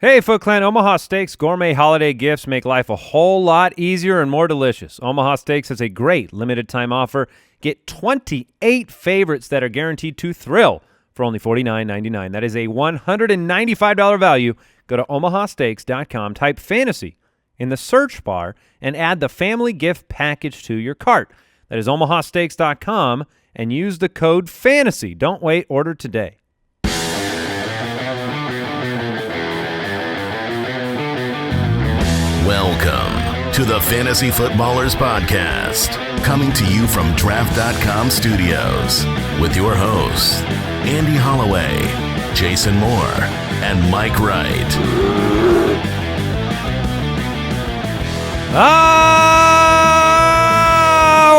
Hey, Footclan, Omaha Steaks gourmet holiday gifts make life a whole lot easier and more delicious. Omaha Steaks has a great limited-time offer. Get 28 favorites that are guaranteed to thrill for only $49.99. That is a $195 value. Go to omahasteaks.com, type fantasy in the search bar, and add the family gift package to your cart. That is omahasteaks.com, and use the code FANTASY. Don't wait. Order today. Welcome to the Fantasy Footballers Podcast, coming to you from Draft.com Studios with your hosts, Andy Holloway, Jason Moore, and Mike Wright.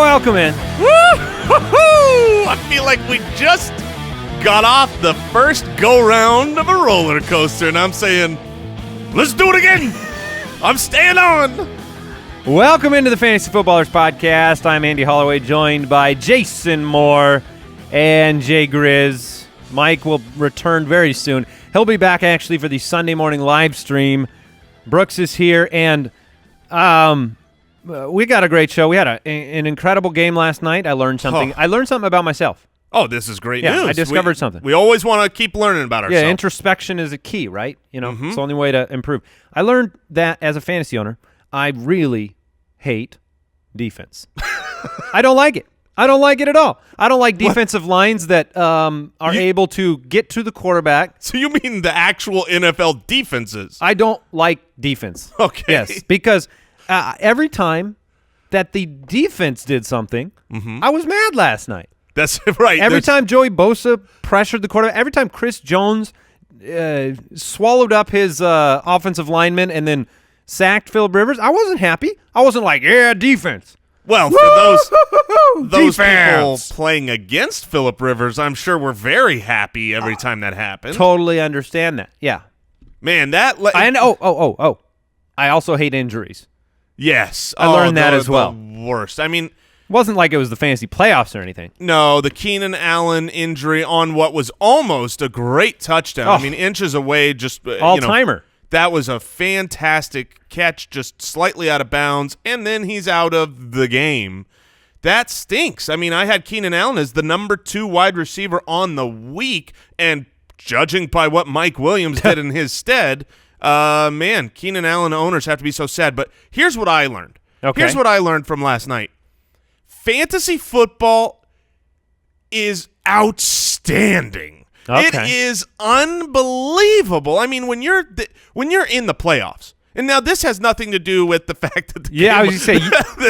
Welcome in. Woo-hoo-hoo! I feel like we just got off the first go-round of a roller coaster, and I'm saying, let's do it again. I'm staying on. Welcome into the Fantasy Footballers Podcast. I'm Andy Holloway, joined by Jason Moore and Jay Grizz. Mike will return very soon. He'll be back actually for the Sunday morning live stream. Brooks is here, and we got a great show. We had an incredible game last night. I learned something. I learned something about myself. Oh, this is great news. I discovered something. We always want to keep learning about ourselves. Yeah, introspection is a key, right? You know, It's the only way to improve. I learned that as a fantasy owner, I really hate defense. I don't like it. I don't like it at all. I don't like defensive lines that are able to get to the quarterback. So you mean the actual NFL defenses? I don't like defense. Okay. Yes, because every time that the defense did something, I was mad last night. That's right. Every time Joey Bosa pressured the quarterback, every time Chris Jones swallowed up his offensive lineman and then sacked Phillip Rivers, I wasn't happy. I wasn't like, yeah, defense. Well, for those people playing against Phillip Rivers, I'm sure we're very happy every time that happens. Totally understand that. Yeah. Man, that I also hate injuries. Yes. I learned that as well. The worst. I mean, it wasn't like it was the fantasy playoffs or anything. No, the Keenan Allen injury on what was almost a great touchdown. I mean, inches away, just all-timer. That was a fantastic catch, just slightly out of bounds, and then he's out of the game. That stinks. I mean, I had Keenan Allen as the number 2 wide receiver on the week, and judging by what Mike Williams did in his stead, man, Keenan Allen owners have to be so sad. But here's what I learned. Okay. Here's what I learned from last night. Fantasy football is outstanding. Okay. It is unbelievable. I mean, when you're in the playoffs, and now this has nothing to do with the fact that the game I was just saying,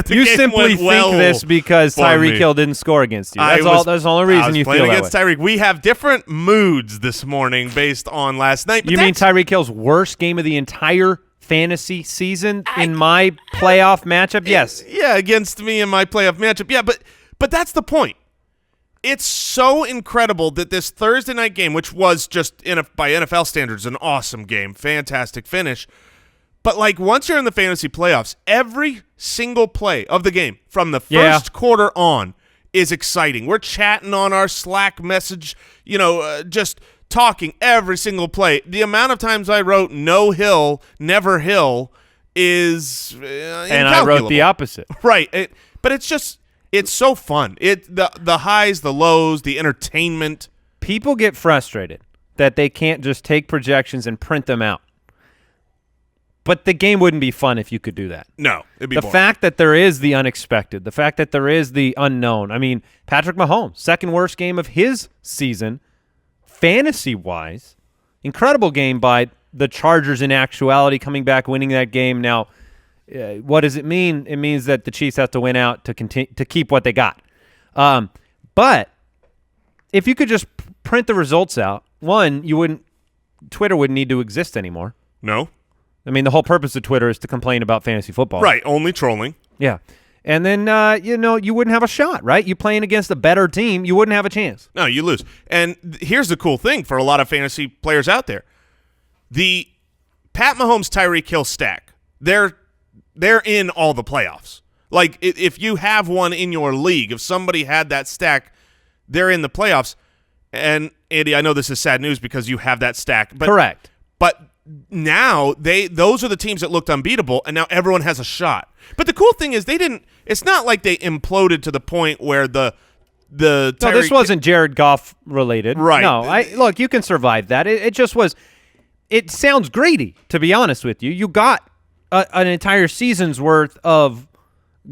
you simply think this because Tyreek Hill didn't score against you. That's the only reason you feel that way. Against Tyreek. We have different moods this morning based on last night. You mean Tyreek Hill's worst game of the entire fantasy season in my playoff matchup? Yes. Yeah, against me in my playoff matchup. Yeah, but that's the point. It's so incredible that this Thursday night game, which was just by NFL standards an awesome game, fantastic finish, but like once you're in the fantasy playoffs, every single play of the game from the first quarter on is exciting. We're chatting on our Slack message, just talking every single play. The amount of times I wrote no Hill, never Hill is incalculable. And I wrote the opposite. Right. But it's so fun. The highs, the lows, the entertainment. People get frustrated that they can't just take projections and print them out. But the game wouldn't be fun if you could do that. No, it'd be the boring. fact that there is the unexpected, the fact that there is the unknown. I mean, Patrick Mahomes, second worst game of his season, fantasy-wise. Incredible game by the Chargers in actuality, coming back, winning that game. Now, what does it mean? It means that the Chiefs have to win out to keep what they got. But if you could just print the results out, Twitter wouldn't need to exist anymore. No. I mean, the whole purpose of Twitter is to complain about fantasy football. Right, only trolling. Yeah. And then, you wouldn't have a shot, right? You playing against a better team, you wouldn't have a chance. No, you lose. And here's the cool thing for a lot of fantasy players out there. The Pat Mahomes Tyreek Hill stack, they're in all the playoffs. Like, if you have one in your league, if somebody had that stack, they're in the playoffs. And, Andy, I know this is sad news because you have that stack. But, correct. But now those are the teams that looked unbeatable, and now everyone has a shot. But the cool thing is it's not like they imploded to the point where this wasn't Jared Goff related. Right. No, look, you can survive that. It just was – it sounds greedy, to be honest with you. You got an entire season's worth of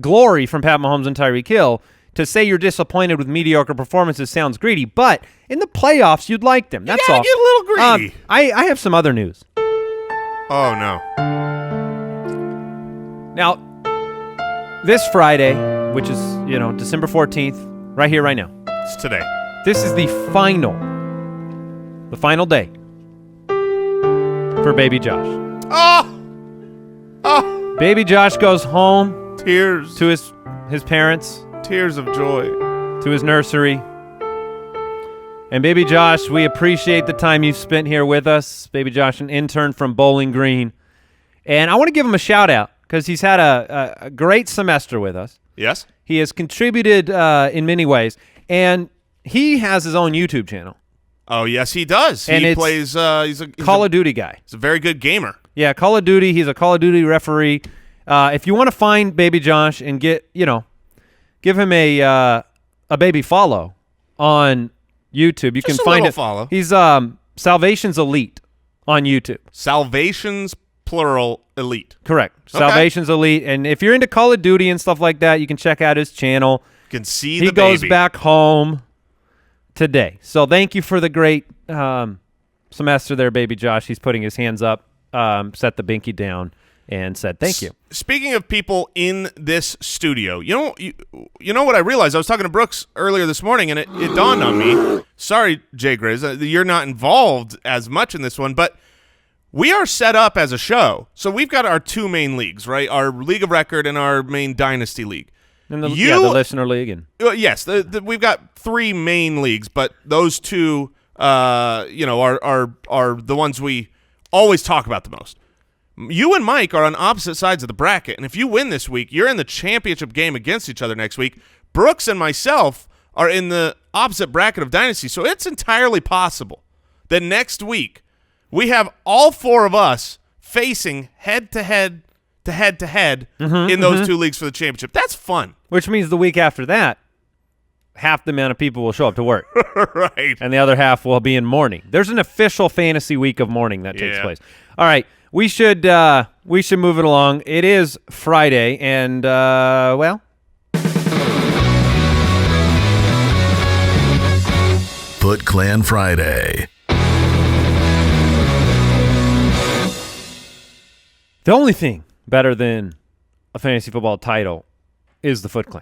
glory from Pat Mahomes and Tyreek Hill. To say you're disappointed with mediocre performances sounds greedy, but in the playoffs, you'd like them. That's all. Get a little greedy. I have some other news. Oh, no. Now, this Friday, which is, December 14th, right here, right now. It's today. This is the final day for Baby Josh. Oh! Baby Josh goes home. Tears. To his parents. Tears of joy. To his nursery. And Baby Josh, we appreciate the time you've spent here with us. Baby Josh, an intern from Bowling Green. And I want to give him a shout-out because he's had a great semester with us. Yes? He has contributed in many ways. And he has his own YouTube channel. Oh, yes, he does. He plays he's a Call of Duty guy. He's a very good gamer. Yeah, Call of Duty. He's a Call of Duty referee. If you want to find Baby Josh and give him a baby follow on YouTube, you Just can find it. Follow. He's Salvation's Elite on YouTube. Salvation's plural elite. Correct. Okay. Salvation's Elite. And if you're into Call of Duty and stuff like that, you can check out his channel. You can see he the baby. He goes back home today. So thank you for the great semester there, Baby Josh. He's putting his hands up, set the binky down, and said thank you. Speaking of people in this studio, you know what I realized? I was talking to Brooks earlier this morning, and it dawned on me. Sorry, Jay Grizz, you're not involved as much in this one, but we are set up as a show. So we've got our two main leagues, right? Our League of Record and our main Dynasty League. And the Listener League. And yes, we've got three main leagues, but those two, are the ones we always talk about the most. You and Mike are on opposite sides of the bracket, and if you win this week, you're in the championship game against each other next week. Brooks and myself are in the opposite bracket of Dynasty, so it's entirely possible that next week we have all four of us facing head-to-head in those two leagues for the championship. That's fun. Which means the week after that, half the amount of people will show up to work. Right. And the other half will be in mourning. There's an official fantasy week of mourning that takes place. All right. We should move it along. It is Friday, and Footclan Friday. The only thing better than a fantasy football title is the Footclan.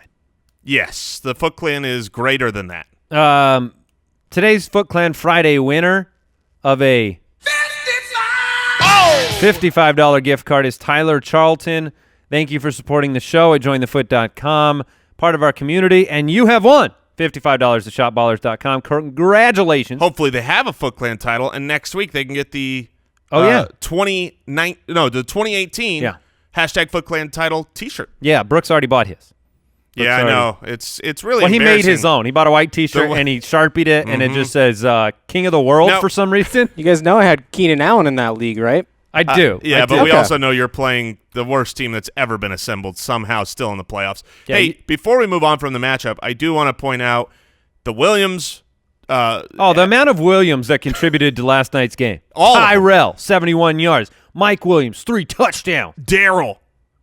Yes, the Footclan is greater than that. Today's Footclan Friday winner of a $55 gift card is Tyler Charlton. Thank you for supporting the show at jointhefoot.com, part of our community, and you have won $55 at shopballers.com. Congratulations. Hopefully they have a Footclan title, and next week they can get the 2018 hashtag Footclan title T-shirt. Yeah, Brooks already bought his. Yeah, I know. It's really he made his own. He bought a white T-shirt, and he Sharpied it, and it just says King of the World for some reason. You guys know I had Keenan Allen in that league, right? I do. Yeah, but we also know you're playing the worst team that's ever been assembled somehow still in the playoffs. Yeah, hey, before we move on from the matchup, I do want to point out the Williams. The amount of Williams that contributed to last night's game. Tyrell, 71 yards. Mike Williams, 3 touchdowns. Daryl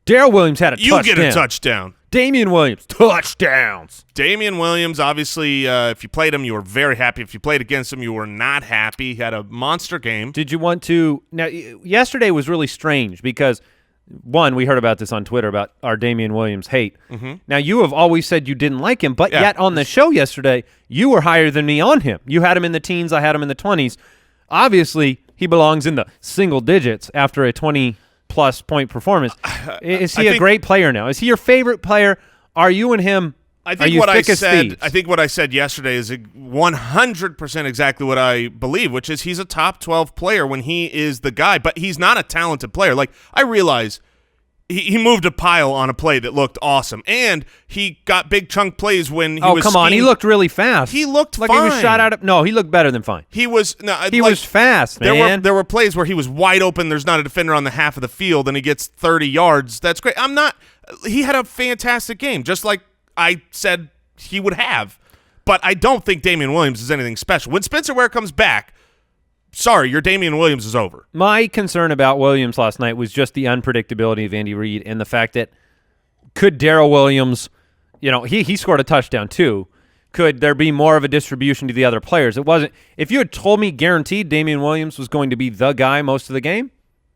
Williams had a touchdown. You get a touchdown. Damian Williams, touchdowns. Damian Williams, obviously, if you played him, you were very happy. If you played against him, you were not happy. He had a monster game. Did you want to – now, yesterday was really strange because, one, we heard about this on Twitter about our Damian Williams hate. Now, you have always said you didn't like him, but yet on the show yesterday, you were higher than me on him. You had him in the teens. I had him in the 20s. Obviously, he belongs in the single digits after a 20-plus point perforence. Is he a great player now? Is he your favorite player? Are you and him I think what I said yesterday is 100% exactly what I believe, which is he's a top 12 player when he is the guy, but he's not a talented player. Like, I realize he moved a pile on a play that looked awesome, and he got big chunk plays when he was. Oh, come on! He looked really fast. He looked like fine. He was shot out of. No, he looked better than fine. He was. No, he was fast, man. There were plays where he was wide open. There's not a defender on the half of the field, and he gets 30 yards. That's great. He had a fantastic game, just like I said he would have. But I don't think Damian Williams is anything special. When Spencer Ware comes back, sorry, your Damian Williams is over. My concern about Williams last night was just the unpredictability of Andy Reid and the fact that could Darrell Williams, he scored a touchdown too. Could there be more of a distribution to the other players? It wasn't. If you had told me guaranteed Damian Williams was going to be the guy most of the game,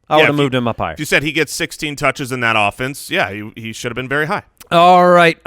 I would have moved him up higher. If you said he gets 16 touches in that offense, yeah, he should have been very high. All right.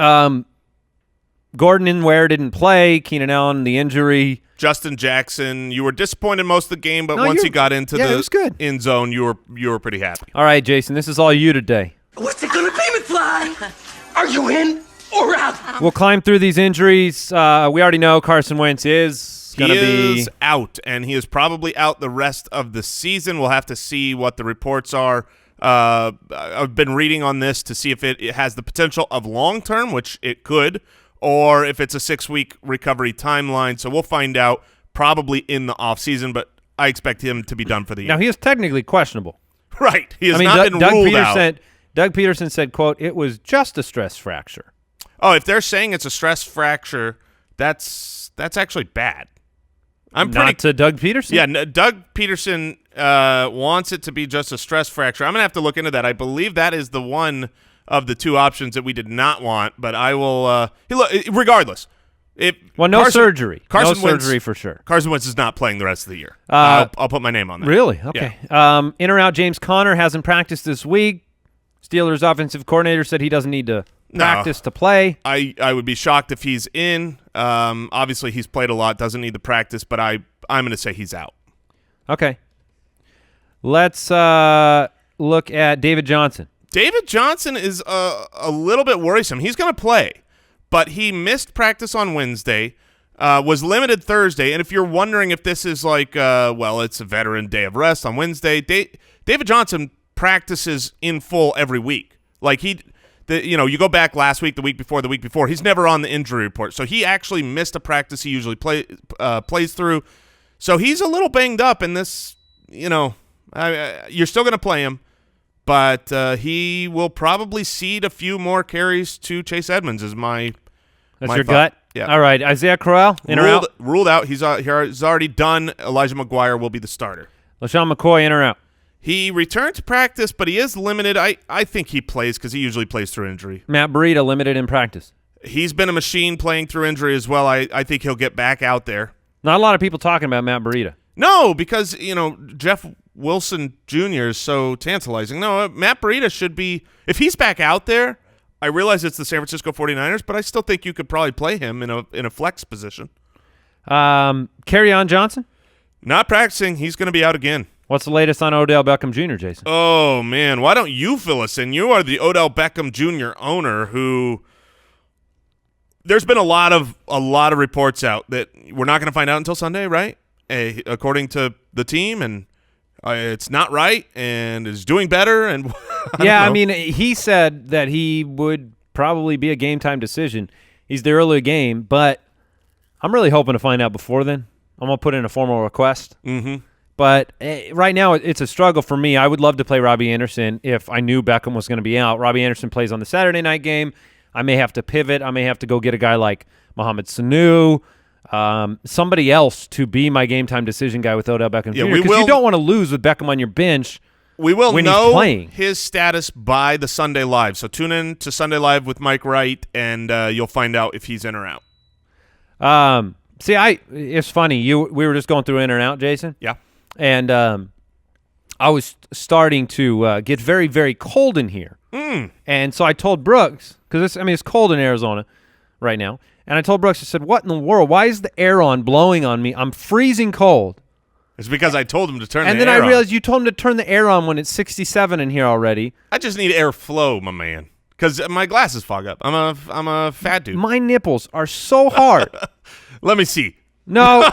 Gordon and Ware didn't play. Keenan Allen, the injury. Justin Jackson, you were disappointed most of the game, but once he got into it was good. End zone, you were pretty happy. All right, Jason, this is all you today. What's it gonna be, McFly? Are you in or out? We'll climb through these injuries. We already know Carson Wentz is going to be... He is out, and he is probably out the rest of the season. We'll have to see what the reports are. I've been reading on this to see if it has the potential of long-term, which it could, or if it's a 6-week recovery timeline. So we'll find out probably in the offseason, but I expect him to be done for the year. Now, he is technically questionable. Right. He has not been ruled out. Doug Peterson said, quote, it was just a stress fracture. Oh, if they're saying it's a stress fracture, that's actually bad. Not to Doug Peterson? Yeah, Doug Peterson wants it to be just a stress fracture. I'm going to have to look into that. I believe that is the one of the two options that we did not want, but I will regardless. Surgery. Carson Wentz, surgery for sure. Carson Wentz is not playing the rest of the year. I'll put my name on that. Really? Okay. Yeah. In or out, James Conner hasn't practiced this week. Steelers offensive coordinator said he doesn't need to practice to play. I would be shocked if he's in. Obviously, he's played a lot, doesn't need the practice, but I'm going to say he's out. Okay. Let's look at David Johnson. David Johnson is a little bit worrisome. He's going to play, but he missed practice on Wednesday, was limited Thursday, and if you're wondering if this is like, it's a veteran day of rest on Wednesday, David Johnson practices in full every week. Like you go back last week, the week before, he's never on the injury report. So he actually missed a practice he usually plays through. So he's a little banged up, and this, you're still going to play him, but he will probably cede a few more carries to Chase Edmonds is my That's my your thought. gut? Yeah. All right, Isaiah Crowell, in or out? Ruled out. He's already done. Elijah McGuire will be the starter. LaShawn McCoy, in or out? He returned to practice, but he is limited. I think he plays because he usually plays through injury. Matt Breida, limited in practice. He's been a machine playing through injury as well. I think he'll get back out there. Not a lot of people talking about Matt Breida. No, because, Jeff Wilson Jr. is so tantalizing. No, Matt Breida should be – if he's back out there, I realize it's the San Francisco 49ers, but I still think you could probably play him in a flex position. Kerryon Johnson? Not practicing. He's going to be out again. What's the latest on Odell Beckham Jr., Jason? Oh, man. Why don't you fill us in? You are the Odell Beckham Jr. owner who there's been a lot of reports out that we're not going to find out until Sunday, right? According to the team, and it's not right and is doing better. And I mean, he said that he would probably be a game-time decision. He's the early game, but I'm really hoping to find out before then. I'm going to put in a formal request. Mm-hmm. But right now, it's a struggle for me. I would love to play Robbie Anderson if I knew Beckham was going to be out. Robbie Anderson plays on the Saturday night game. I may have to pivot. I may have to go get a guy like Mohamed Sanu, somebody else to be my game-time decision guy with Odell Beckham Jr. Because you don't want to lose with Beckham on your bench. We will when know he's playing. His status by the Sunday Live. So tune in to Sunday Live with Mike Wright, and you'll find out if he's in or out. It's funny. We were just going through in and out, Jason. Yeah. And I was starting to get very, very cold in here. And so I told Brooks, because it's cold in Arizona right now, and I told Brooks, I said, what in the world? Why is the air blowing on me? I'm freezing cold. It's because I told him to turn the air on. And then I realized you told him to turn the air on when it's 67 in here already. I just need airflow, my man, because my glasses fog up. I'm a fat dude. My nipples are so hard. Let me see. No.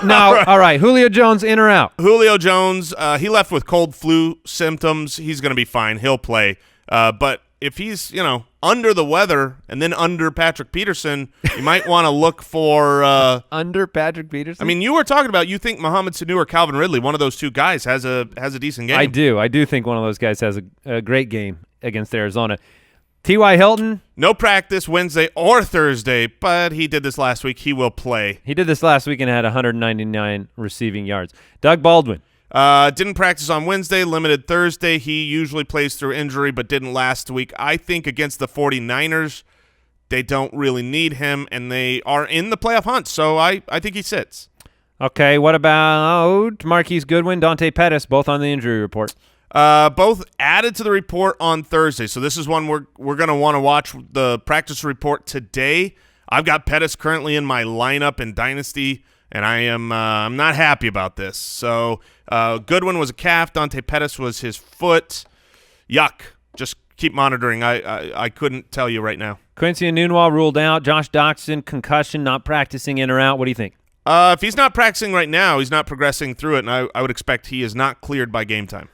All right. Julio Jones, in or out? Julio Jones, he left with cold flu symptoms. He's going to be fine. He'll play. But if he's, under the weather and then under Patrick Peterson, you might want to look for under Patrick Peterson. I mean, you were talking about you think Mohamed Sanu or Calvin Ridley, one of those two guys, has a decent game. I do think one of those guys has a great game against Arizona. T.Y. Hilton. No practice Wednesday or Thursday, but he did this last week. He will play. He did this last week and had 199 receiving yards. Doug Baldwin. Didn't practice on Wednesday, limited Thursday. He usually plays through injury, but didn't last week. I think against the 49ers, they don't really need him, and they are in the playoff hunt, so I think he sits. Okay, what about Marquise Goodwin, Dante Pettis, both on the injury report? Both added to the report on Thursday, so this is one we're going to want to watch the practice report today. I've got Pettis currently in my lineup in Dynasty, and I'm not happy about this. So Goodwin was a calf. Dante Pettis was his foot. Yuck. Just keep monitoring. I couldn't tell you right now. Quincy Enunwa ruled out. Josh Doctson, concussion, not practicing in or out. What do you think? If he's not practicing right now, he's not progressing through it, and I would expect he is not cleared by game time.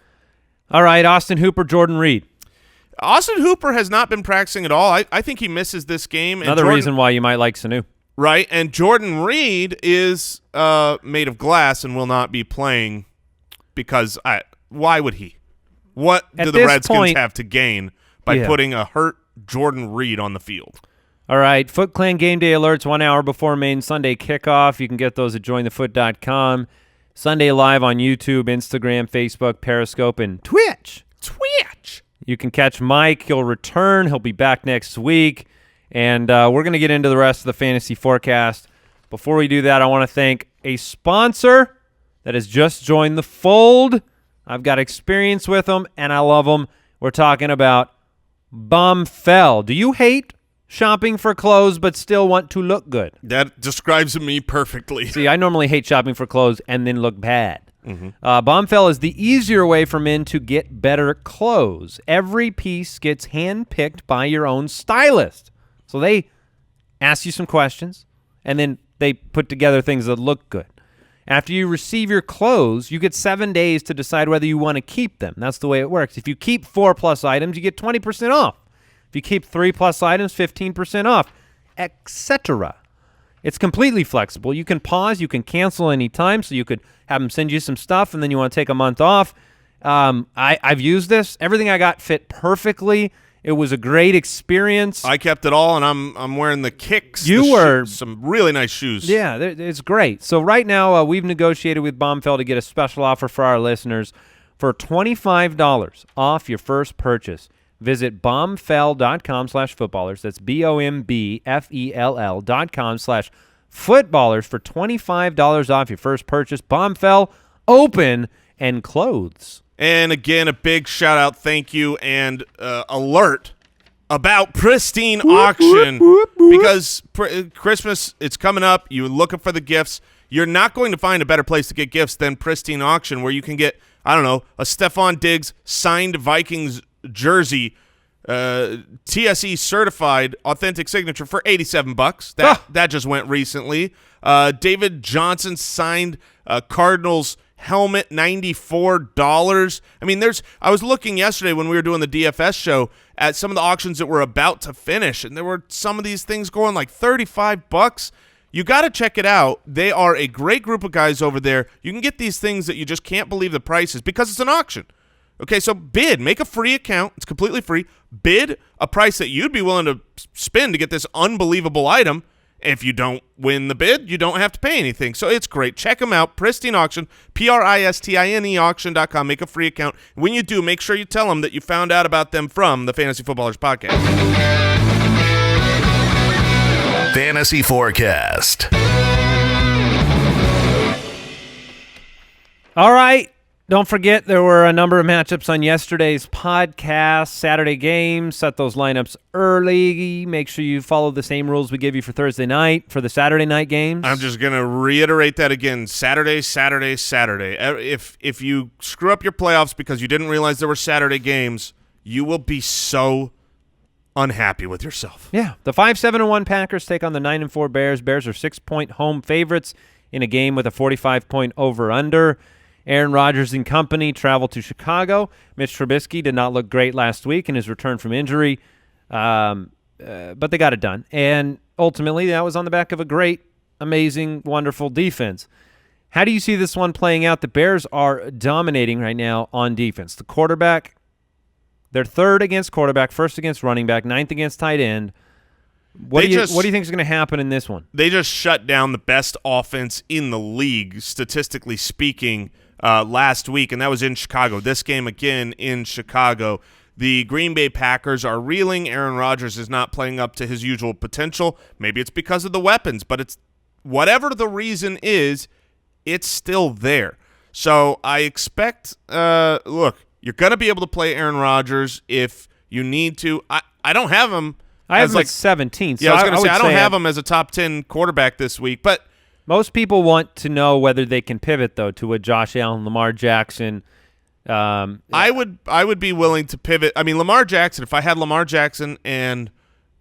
All right, Austin Hooper, Jordan Reed. Austin Hooper has not been practicing at all. I think he misses this game. Another reason why you might like Sanu. Right, and Jordan Reed is made of glass and will not be playing because why would he? What do the Redskins have to gain by putting a hurt Jordan Reed on the field? All right, Footclan game day alerts 1 hour before main Sunday kickoff. You can get those at jointhefoot.com. Sunday live on YouTube, Instagram, Facebook, Periscope, and Twitch. You can catch Mike. He'll return. He'll be back next week. And we're going to get into the rest of the fantasy forecast. Before we do that, I want to thank a sponsor that has just joined the fold. I've got experience with them, and I love them. We're talking about Bombfell. Do you hate shopping for clothes but still want to look good? That describes me perfectly. See, I normally hate shopping for clothes and then look bad. Bombfell is the easier way for men to get better clothes. Every piece gets handpicked by your own stylist. So they ask you some questions, and then they put together things that look good. After you receive your clothes, you get 7 days to decide whether you want to keep them. That's the way it works. If you keep 4+ items, you get 20% off. If you keep 3+ items, 15% off, etc. It's completely flexible. You can pause. You can cancel anytime, so you could have them send you some stuff, and then you want to take a month off. I've used this. Everything I got fit perfectly. It was a great experience. I kept it all, and I'm wearing the kicks. You were some really nice shoes. Yeah, it's great. So right now we've negotiated with Bombfell to get a special offer for our listeners for $25 off your first purchase. Visit bombfell.com/footballers. That's BOMBFELL.com/footballers for $25 off your first purchase. Bombfell, open and clothes. And again, a big shout out, thank you, and alert about Pristine Auction because Christmas, it's coming up. You're looking for the gifts. You're not going to find a better place to get gifts than Pristine Auction, where you can get, I don't know, a Stephon Diggs signed Vikings jersey, TSE certified authentic signature for $87. That just went recently. David Johnson signed Cardinals helmet, $94. I mean, I was looking yesterday when we were doing the DFS show at some of the auctions that were about to finish, and there were some of these things going like $35. You got to check it out. They are a great group of guys over there. You can get these things that you just can't believe the prices because it's an auction. Okay, so bid. Make a free account. It's completely free. Bid a price that you'd be willing to spend to get this unbelievable item. If you don't win the bid, you don't have to pay anything. So it's great. Check them out. Pristine Auction, PRISTINE auction.com. Make a free account. When you do, make sure you tell them that you found out about them from the Fantasy Footballers Podcast. Fantasy Forecast. All right. Don't forget, there were a number of matchups on yesterday's podcast. Saturday games, set those lineups early. Make sure you follow the same rules we give you for Thursday night for the Saturday night games. I'm just going to reiterate that again. Saturday. If you screw up your playoffs because you didn't realize there were Saturday games, you will be so unhappy with yourself. Yeah. The 5-7-1 Packers take on the 9-4 Bears. Bears are 6-point home favorites in a game with a 45-point over-under. Aaron Rodgers and company travel to Chicago. Mitch Trubisky did not look great last week in his return from injury, but they got it done. And ultimately, that was on the back of a great, amazing, wonderful defense. How do you see this one playing out? The Bears are dominating right now on defense. The quarterback, they're third against quarterback, first against running back, ninth against tight end. What do you think is going to happen in this one? They just shut down the best offense in the league, statistically speaking, last week, and that was in Chicago. This game again in Chicago. The Green Bay Packers are reeling. Aaron Rodgers is not playing up to his usual potential. Maybe it's because of the weapons, but it's whatever the reason is, it's still there. So I expect look, you're going to be able to play Aaron Rodgers if you need to. I don't have him. I have him at 17. So yeah, I was going to say I don't have him him as a top 10 quarterback this week, but most people want to know whether they can pivot, though, to a Josh Allen, Lamar Jackson. I would be willing to pivot. I mean, Lamar Jackson, if I had Lamar Jackson and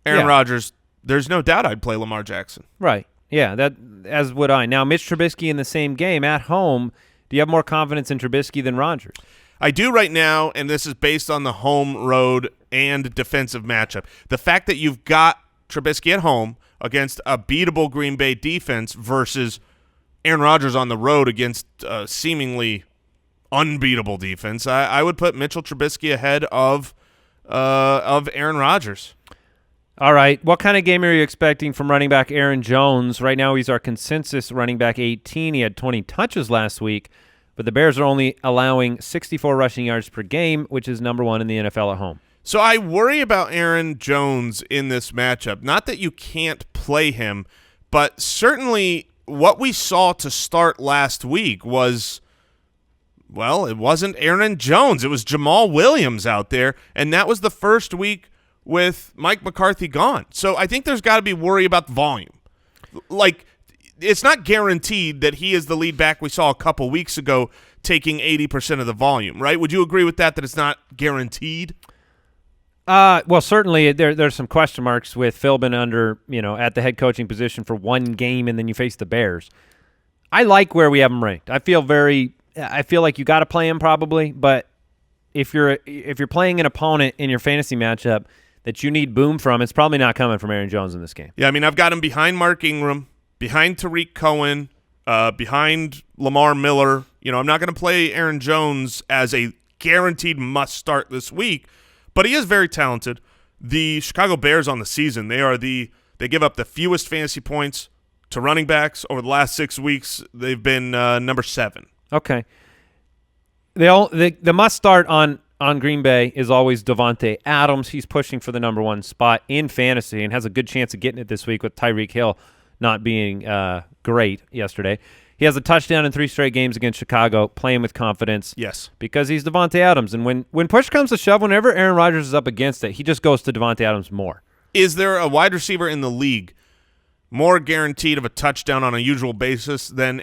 Aaron Rodgers, there's no doubt I'd play Lamar Jackson. Right. Yeah, that as would I. Now, Mitch Trubisky in the same game at home, do you have more confidence in Trubisky than Rodgers? I do right now, and this is based on the home, road, and defensive matchup. The fact that you've got Trubisky at home against a beatable Green Bay defense versus Aaron Rodgers on the road against seemingly unbeatable defense, I would put Mitchell Trubisky ahead of Aaron Rodgers. All right. What kind of game are you expecting from running back Aaron Jones? Right now he's our consensus running back 18. He had 20 touches last week, but the Bears are only allowing 64 rushing yards per game, which is number 1 in the NFL at home. So I worry about Aaron Jones in this matchup. Not that you can't play him, but certainly what we saw to start last week was, well, it wasn't Aaron Jones. It was Jamal Williams out there, and that was the first week with Mike McCarthy gone. So I think there's got to be worry about the volume. Like, it's not guaranteed that he is the lead back we saw a couple weeks ago taking 80% of the volume, right? Would you agree with that it's not guaranteed? Well, certainly there's some question marks with Philbin under, at the head coaching position for one game, and then you face the Bears. I like where we have him ranked. I feel like you got to play him probably, but if you're playing an opponent in your fantasy matchup that you need boom from, it's probably not coming from Aaron Jones in this game. Yeah, I mean, I've got him behind Mark Ingram, behind Tariq Cohen, behind Lamar Miller. I'm not going to play Aaron Jones as a guaranteed must start this week, but he is very talented. The Chicago Bears on the season, they give up the fewest fantasy points to running backs over the last 6 weeks. They've been number 7. Okay. The must start on Green Bay is always Davante Adams. He's pushing for the number 1 spot in fantasy and has a good chance of getting it this week with Tyreek Hill not being great yesterday. He has a touchdown in 3 straight games against Chicago, playing with confidence. Yes. Because he's Davante Adams. And when push comes to shove, whenever Aaron Rodgers is up against it, he just goes to Davante Adams more. Is there a wide receiver in the league more guaranteed of a touchdown on a usual basis than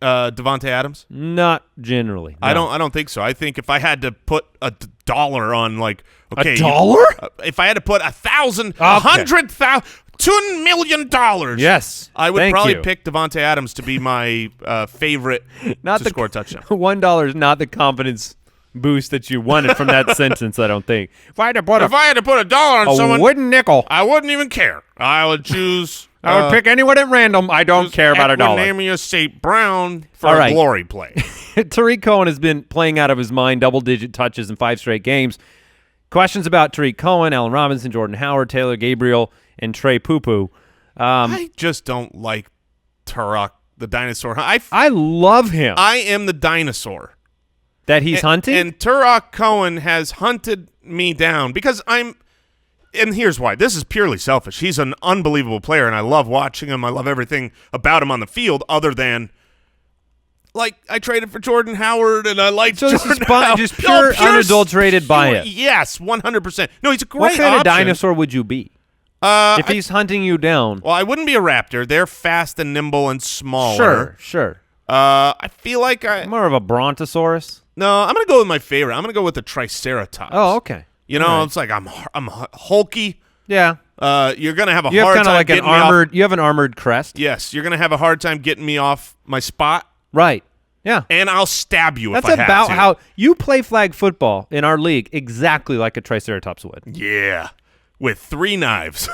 Davante Adams? Not generally. No. I don't think so. I think if I had to put a dollar on, like, okay, a dollar? If I had to put 1,000, 100,000, $2 million. Yes, I would probably pick Davante Adams to be my favorite to score a touchdown. $1 is not the confidence boost that you wanted from that sentence, I don't think. If I had to put a dollar on someone, wooden nickel, I wouldn't even care. I would choose. I would pick anyone at random. I don't care about a dollar. Equinemius St. Brown for a glory play. Tariq Cohen has been playing out of his mind, double-digit touches in 5 straight games. Questions about Tariq Cohen, Allen Robinson, Jordan Howard, Taylor Gabriel, and Trey Poo-Poo. I just don't like Turok, the dinosaur. I love him. I am the dinosaur. That he's hunting? And Turok Cohen has hunted me down because and here's why. This is purely selfish. He's an unbelievable player, and I love watching him. I love everything about him on the field other than, like, I traded for Jordan Howard, and I like Jordan Howard. Just pure unadulterated bias. Yes, 100%. No, he's a great What kind option. of dinosaur would you be? If he's hunting you down. Well, I wouldn't be a raptor. They're fast and nimble and smaller. Sure. I feel like more of a brontosaurus. No, I'm going to go with my favorite. I'm going to go with the Triceratops. Oh, okay. It's like I'm hulky. Yeah. You're going to have a hard time you have an armored crest. Yes, you're going to have a hard time getting me off my spot. Right. Yeah. And I'll stab you That's if I have to. about how you play flag football in our league exactly like a Triceratops would. Yeah. With 3 knives.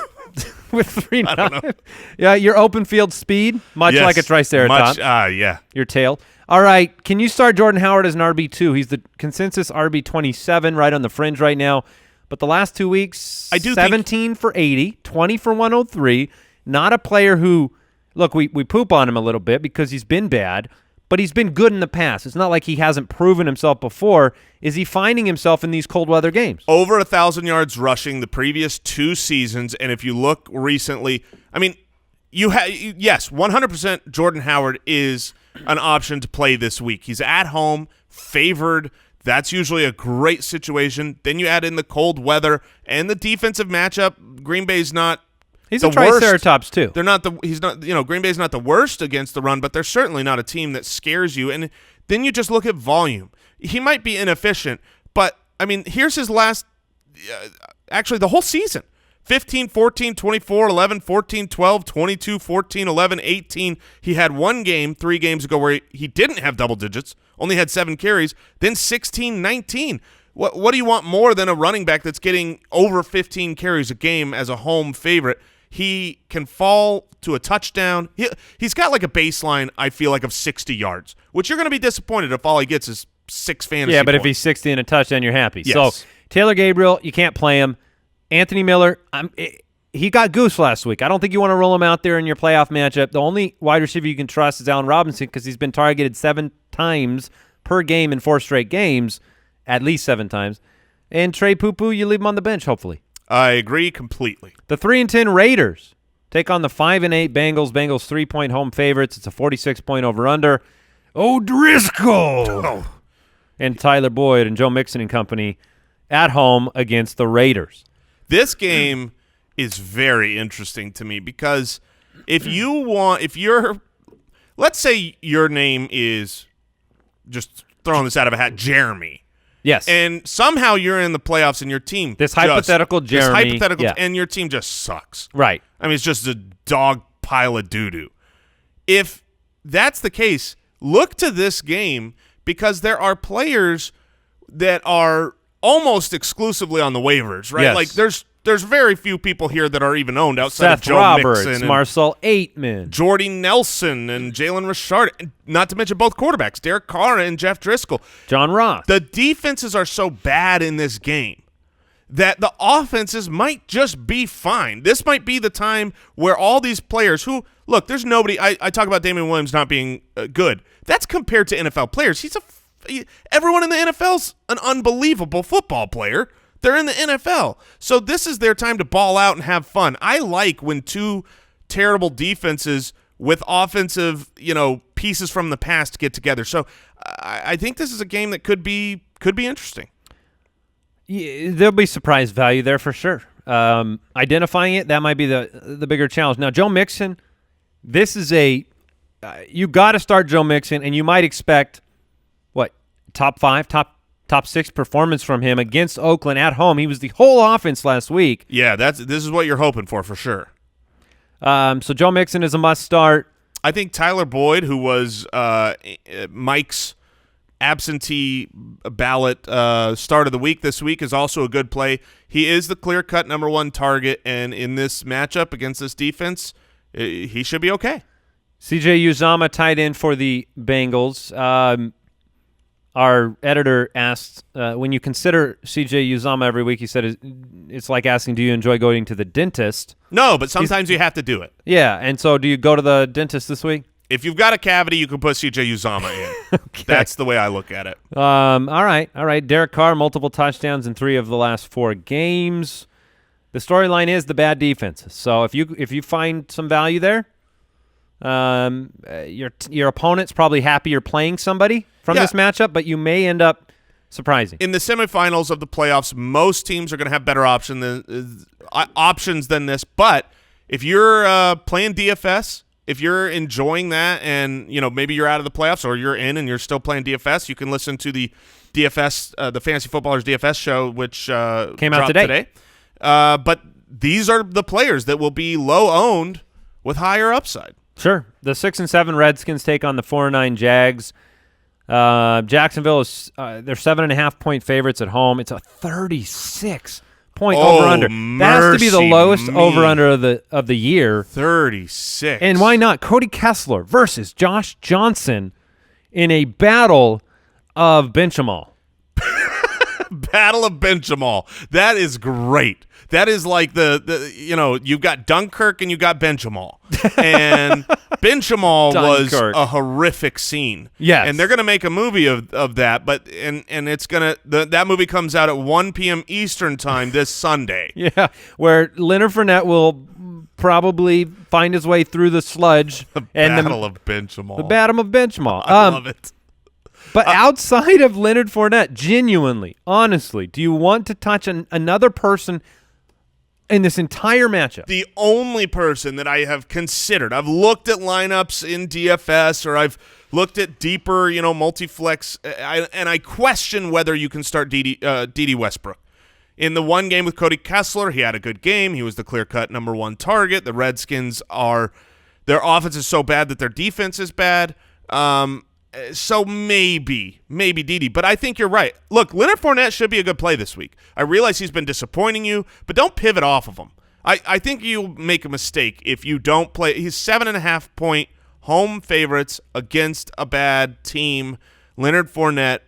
With 3 knives. Yeah, your open field speed, much Yes, like a Triceratops. yeah. Your tail. All right, can you start Jordan Howard as an RB2? He's the consensus RB27, right on the fringe right now. But the last 2 weeks, I do 17 for 80, 20 for 103. Not a player who, look, we poop on him a little bit because he's been bad, but he's been good in the past. It's not like he hasn't proven himself before. Is he finding himself in these cold weather games? Over 1,000 yards rushing the previous 2 seasons, and if you look recently, I mean, yes, 100% Jordan Howard is an option to play this week. He's at home, favored. That's usually a great situation. Then you add in the cold weather and the defensive matchup. Green Bay's not He's the a Triceratops too. They're not he's not, Green Bay's not the worst against the run, but they're certainly not a team that scares you. And then you just look at volume. He might be inefficient, but I mean, here's his last actually the whole season. 15, 14, 24, 11, 14, 12, 22, 14, 11, 18. He had one game 3 games ago where he didn't have double digits, only had 7 carries, then 16, 19. What do you want more than a running back that's getting over 15 carries a game as a home favorite? He can fall to a touchdown. He's got like a baseline, I feel like, of 60 yards, which you're going to be disappointed if all he gets is 6 fantasy Yeah, but points. if he's 60 and a touchdown, you're happy. Yes. So Taylor Gabriel, you can't play him. Anthony Miller, he got goose last week. I don't think you want to roll him out there in your playoff matchup. The only wide receiver you can trust is Allen Robinson because he's been targeted 7 times per game in 4 straight games, at least 7 times. And Trey Poo-Poo, you leave him on the bench, hopefully. I agree completely. The 3-10 Raiders take on the 5-8 Bengals. Bengals 3-point home favorites. It's a 46-point over/under. O'Driscoll and Tyler Boyd and Joe Mixon and company at home against the Raiders. This game is very interesting to me because let's say your name is, just throwing this out of a hat, Jeremy. Yes. And somehow you're in the playoffs and your team and your team just sucks. Right. I mean, it's just a dog pile of doo-doo. If that's the case, look to this game because there are players that are almost exclusively on the waivers, right? Yes. Like there's very few people here that are even owned outside Seth of Joe Roberts, Mixon and Marcel Aitman, Jordy Nelson and Jalen Richard, not to mention both quarterbacks, Derek Carr and Jeff Driscoll. John Ross. The defenses are so bad in this game that the offenses might just be fine. This might be the time where all these players who, look, there's nobody, I talk about Damian Williams not being good. That's compared to NFL players. Everyone in the NFL's an unbelievable football player. They're in the NFL. So this is their time to ball out and have fun. I like when 2 terrible defenses with offensive, pieces from the past get together. So I think this is a game that could be interesting. Yeah, there'll be surprise value there for sure. Identifying it, that might be the bigger challenge. Now, Joe Mixon, this is you got to start Joe Mixon, and you might expect top 5, top 6 performance from him against Oakland at home. He was the whole offense last week. Yeah, this is what you're hoping for sure. So Joe Mixon is a must start. I think Tyler Boyd, who was Mike's absentee ballot start of the week this week, is also a good play. He is the clear-cut number 1 target, and in this matchup against this defense, he should be okay. CJ Uzomah tight end for the Bengals. Our editor asked, when you consider C.J. Uzomah every week, he said it's like asking, do you enjoy going to the dentist? No, but sometimes you have to do it. Yeah, and so do you go to the dentist this week? If you've got a cavity, you can put C.J. Uzomah in. Okay. That's the way I look at it. All right. Derek Carr, multiple touchdowns in 3 of the last 4 games. The storyline is the bad defenses. So if you find some value there, your opponent's probably happy you're playing somebody from this matchup, but you may end up surprising. In the semifinals of the playoffs, most teams are going to have better options than this. But if you're playing DFS, if you're enjoying that, and maybe you're out of the playoffs or you're in and you're still playing DFS, you can listen to the DFS, the Fantasy Footballers DFS show, which came out today. But these are the players that will be low owned with higher upside. Sure. The 6-7 Redskins take on the 4-9 Jags. Jacksonville is they're 7.5-point favorites at home. It's a 36-point over-under. That has to be the lowest over-under of the year. 36. And why not? Cody Kessler versus Josh Johnson in a battle of bench 'em all. Battle of bench 'em all. That is great. That is like you've got Dunkirk and you got bench 'em all. And bench 'em all was a horrific scene. Yes. And they're going to make a movie of that, but and it's going to that movie comes out at 1 p.m. Eastern time this Sunday. Yeah, where Leonard Fournette will probably find his way through the sludge. The battle of bench 'em all. The battle of bench 'em all. I love it. But outside of Leonard Fournette, genuinely, honestly, do you want to touch another person in this entire matchup? The only person that I have considered, I've looked at lineups in DFS or I've looked at deeper, multi-flex, and I question whether you can start D.D. Westbrook. In the one game with Cody Kessler, he had a good game. He was the clear-cut number one target. The Redskins their offense is so bad that their defense is bad. So maybe Dede, but I think you're right. Look, Leonard Fournette should be a good play this week. I realize he's been disappointing you, but don't pivot off of him. I think you make a mistake if you don't play. He's 7.5-point home favorites against a bad team. Leonard Fournette,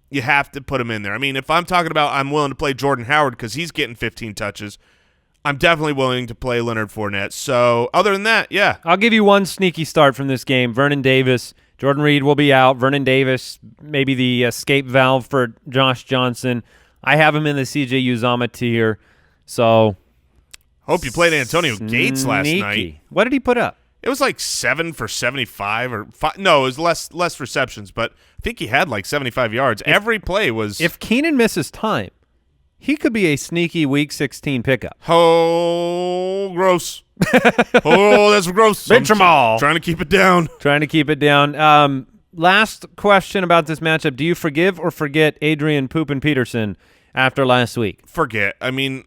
you have to put him in there. I mean, if I'm talking about I'm willing to play Jordan Howard because he's getting 15 touches, I'm definitely willing to play Leonard Fournette. So other than that, yeah. I'll give you one sneaky start from this game. Vernon Davis. Jordan Reed will be out. Vernon Davis, maybe the escape valve for Josh Johnson. I have him in the C.J. Uzomah tier. So, hope you played Antonio Gates last night. What did he put up? It was like 7 for 75 or 5. No, it was less receptions, but I think he had like 75 yards. Every play was. If Keenan misses time, he could be a sneaky Week 16 pickup. Oh, gross. Oh, that's gross. Bench 'em all. Trying to keep it down. Last question about this matchup. Do you forgive or forget Adrian Poopin Peterson after last week? Forget. I mean,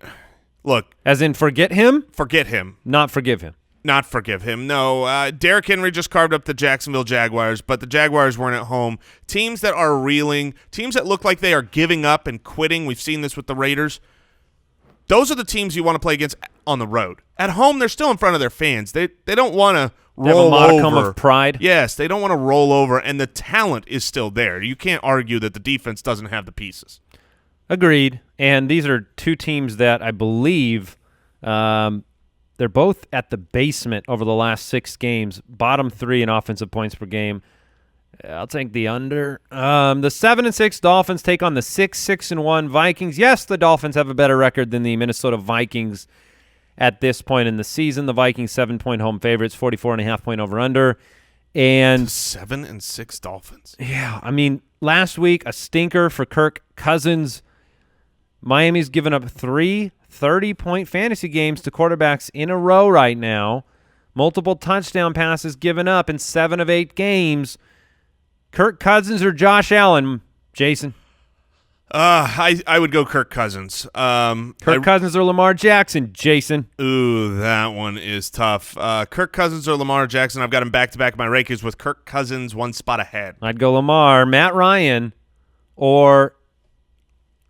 look. As in forget him? Forget him. Not forgive him. Not forgive him. No. Derrick Henry just carved up the Jacksonville Jaguars, but the Jaguars weren't at home. Teams that are reeling, teams that look like they are giving up and quitting. We've seen this with the Raiders. Those are the teams you want to play against on the road. At home, they're still in front of their fans. They don't want to roll over. They have a modicum of pride. Yes, they don't want to roll over, and the talent is still there. You can't argue that the defense doesn't have the pieces. Agreed. And these are two teams that I believe they're both at the basement over the last 6 games, bottom 3 in offensive points per game. I'll take the under. The 7-6 Dolphins take on the 6-1 Vikings. Yes, the Dolphins have a better record than the Minnesota Vikings at this point in the season. The Vikings 7-point home favorites, 44.5-point over/under, and 7-6 Dolphins. Yeah, I mean, last week a stinker for Kirk Cousins. Miami's given up 3 30-point fantasy games to quarterbacks in a row right now. Multiple touchdown passes given up in 7 of 8 games. Kirk Cousins or Josh Allen, Jason? I would go Kirk Cousins. Cousins or Lamar Jackson, Jason? Ooh, that one is tough. Kirk Cousins or Lamar Jackson. I've got him back-to-back in my rankings with Kirk Cousins 1 spot ahead. I'd go Lamar, Matt Ryan, or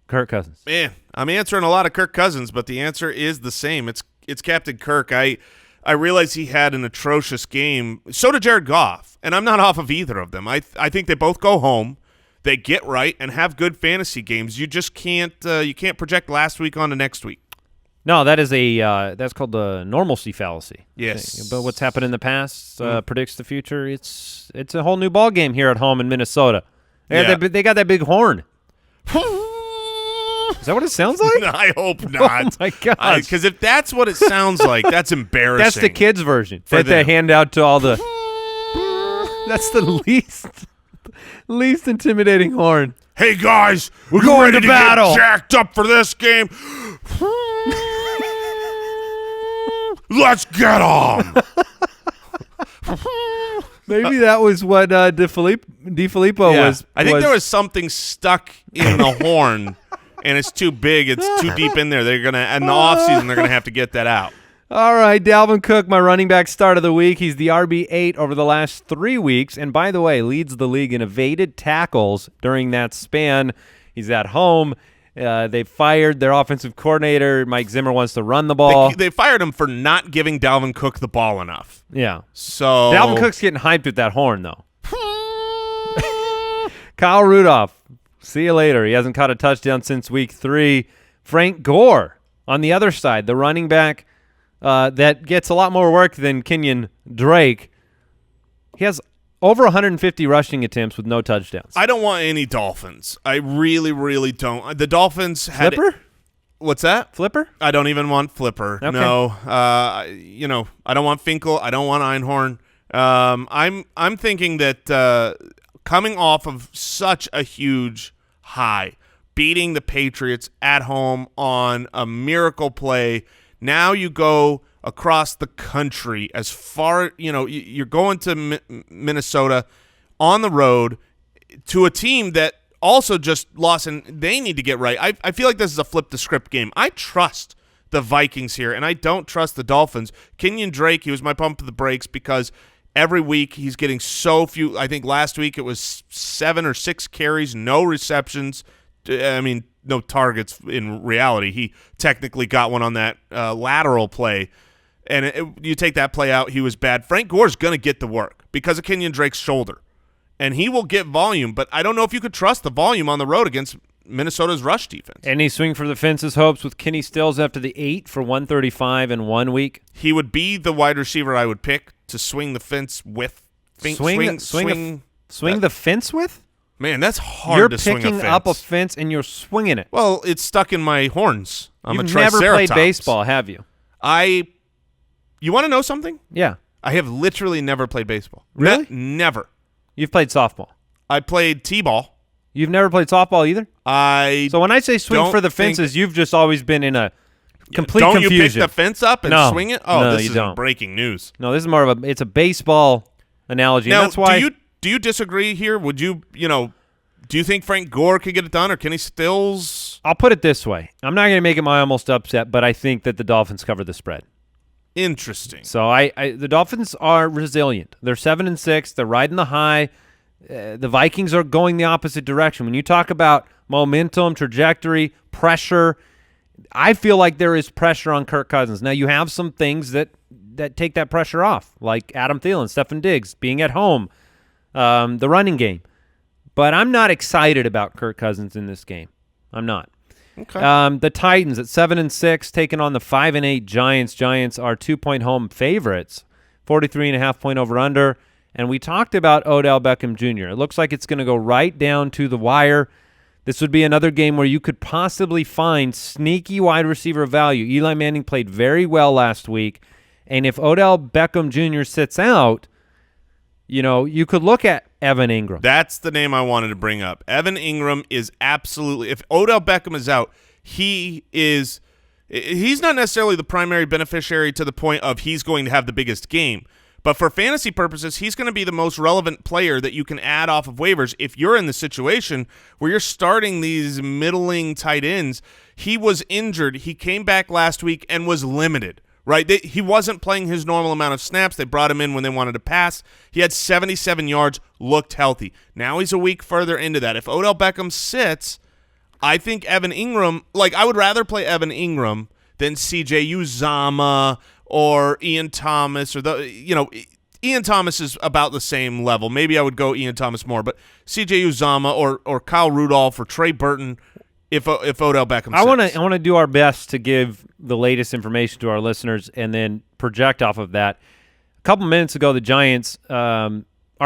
Kirk Cousins. Man, I'm answering a lot of Kirk Cousins, but the answer is the same. It's Captain Kirk. I realize he had an atrocious game. So did Jared Goff, and I'm not off of either of them. I think they both go home, they get right, and have good fantasy games. You just can't you can't project last week on to next week. No, that is that's called the normalcy fallacy. Yes, but what's happened in the past predicts the future. It's a whole new ball game here at home in Minnesota. They got that big horn. Is that what it sounds like? No, I hope not. Oh, my God. Because if that's what it sounds like, that's embarrassing. That's the kids' version that they hand out to all the – that's the least intimidating horn. Hey, guys, we're going ready to battle. Get jacked up for this game. Let's get on. Maybe that was what DeFilippo was. I think there was something stuck in the horn. And it's too big. It's too deep in there. They're gonna in the offseason. They're gonna have to get that out. All right, Dalvin Cook, my running back start of the week. He's the RB8 over the last 3 weeks, and by the way, leads the league in evaded tackles during that span. He's at home. They fired their offensive coordinator. Mike Zimmer wants to run the ball. They fired him for not giving Dalvin Cook the ball enough. Yeah. So Dalvin Cook's getting hyped with that horn, though. Kyle Rudolph, see you later. He hasn't caught a touchdown since week 3. Frank Gore on the other side, the running back that gets a lot more work than Kenyon Drake. He has over 150 rushing attempts with no touchdowns. I don't want any Dolphins. I really, really don't. The Dolphins had Flipper? What's that? Flipper? I don't even want Flipper. Okay. No. I don't want Finkel. I don't want Einhorn. I'm thinking that coming off of such a huge high, beating the Patriots at home on a miracle play, now you go across the country as far, you're going to Minnesota on the road to a team that also just lost, and they need to get right. I feel like this is a flip the script game. I trust the Vikings here, and I don't trust the Dolphins. Kenyon Drake, he was my pump to the brakes because every week he's getting so few. I think last week it was 7 or 6 carries, no receptions. I mean, no targets in reality. He technically got one on that lateral play. And you take that play out, he was bad. Frank Gore's going to get the work because of Kenyon Drake's shoulder. And he will get volume, but I don't know if you could trust the volume on the road against Minnesota's rush defense. Any swing for the fences hopes with Kenny Stills after the 8 for 135 in 1 week? He would be the wide receiver I would pick to swing the fence with. Swing the fence with? Man, that's hard You're to swing a fence. You're picking up a fence and you're swinging it. Well, it's stuck in my horns. I'm You've a triceratops. never played baseball, have you? You want to know something? Yeah. I have literally never played baseball. Really? Never. You've played softball. I played t-ball. You've never played softball either? So when I say swing for the fences, you've just always been in a complete confusion. Don't you pick the fence up and swing it? Oh, no, this you is don't. Breaking news. No, this is more of it's a baseball analogy. Now, and that's why do you disagree here? Would you, do you think Frank Gore could get it done or Kenny Stills? I'll put it this way. I'm not going to make it my almost upset, but I think that the Dolphins cover the spread. Interesting. So the Dolphins are resilient. They're 7-6. They're riding the high. The Vikings are going the opposite direction. When you talk about momentum, trajectory, pressure, I feel like there is pressure on Kirk Cousins. Now, you have some things that take that pressure off, like Adam Thielen, Stefon Diggs, being at home, the running game. But I'm not excited about Kirk Cousins in this game. I'm not. Okay. The Titans at 7-6 taking on the 5-8 Giants. Giants are 2-point home favorites, 43.5 point over under. And we talked about Odell Beckham Jr. It looks like it's going to go right down to the wire. This would be another game where you could possibly find sneaky wide receiver value. Eli Manning played very well last week. And if Odell Beckham Jr. sits out, you could look at Evan Ingram. That's the name I wanted to bring up. Evan Ingram is absolutely – if Odell Beckham is out, he's not necessarily the primary beneficiary to the point of he's going to have the biggest game. But for fantasy purposes, he's going to be the most relevant player that you can add off of waivers if you're in the situation where you're starting these middling tight ends. He was injured. He came back last week and was limited. Right, he wasn't playing his normal amount of snaps. They brought him in when they wanted to pass. He had 77 yards, looked healthy. Now he's a week further into that. If Odell Beckham sits, I think Evan Ingram, I would rather play Evan Ingram than C.J. Uzomah or Ian Thomas Ian Thomas is about the same level. Maybe I would go Ian Thomas more, but C.J. Uzomah or Kyle Rudolph or Trey Burton. If Odell Beckham sits. I want to do our best to give the latest information to our listeners and then project off of that. A couple minutes ago, the Giants, Art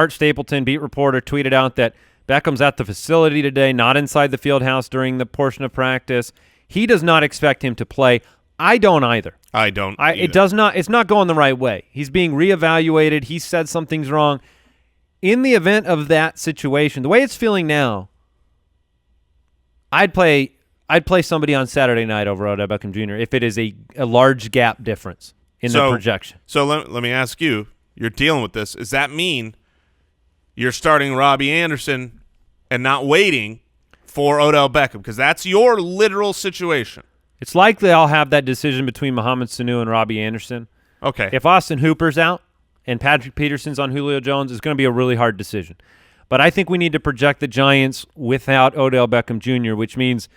Stapleton, beat reporter, tweeted out that Beckham's at the facility today, not inside the field house during the portion of practice. He does not expect him to play. I don't either. I don't either. It does not. It's not going the right way. He's being reevaluated. He said something's wrong. In the event of that situation, the way it's feeling now, I'd play somebody on Saturday night over Odell Beckham Jr. if it is a large gap difference in the projection. So let me ask you, you're dealing with this. Does that mean you're starting Robbie Anderson and not waiting for Odell Beckham? Because that's your literal situation. It's likely I'll have that decision between Mohamed Sanu and Robbie Anderson. Okay. If Austin Hooper's out and Patrick Peterson's on Julio Jones, it's going to be a really hard decision. But I think we need to project the Giants without Odell Beckham Jr., which means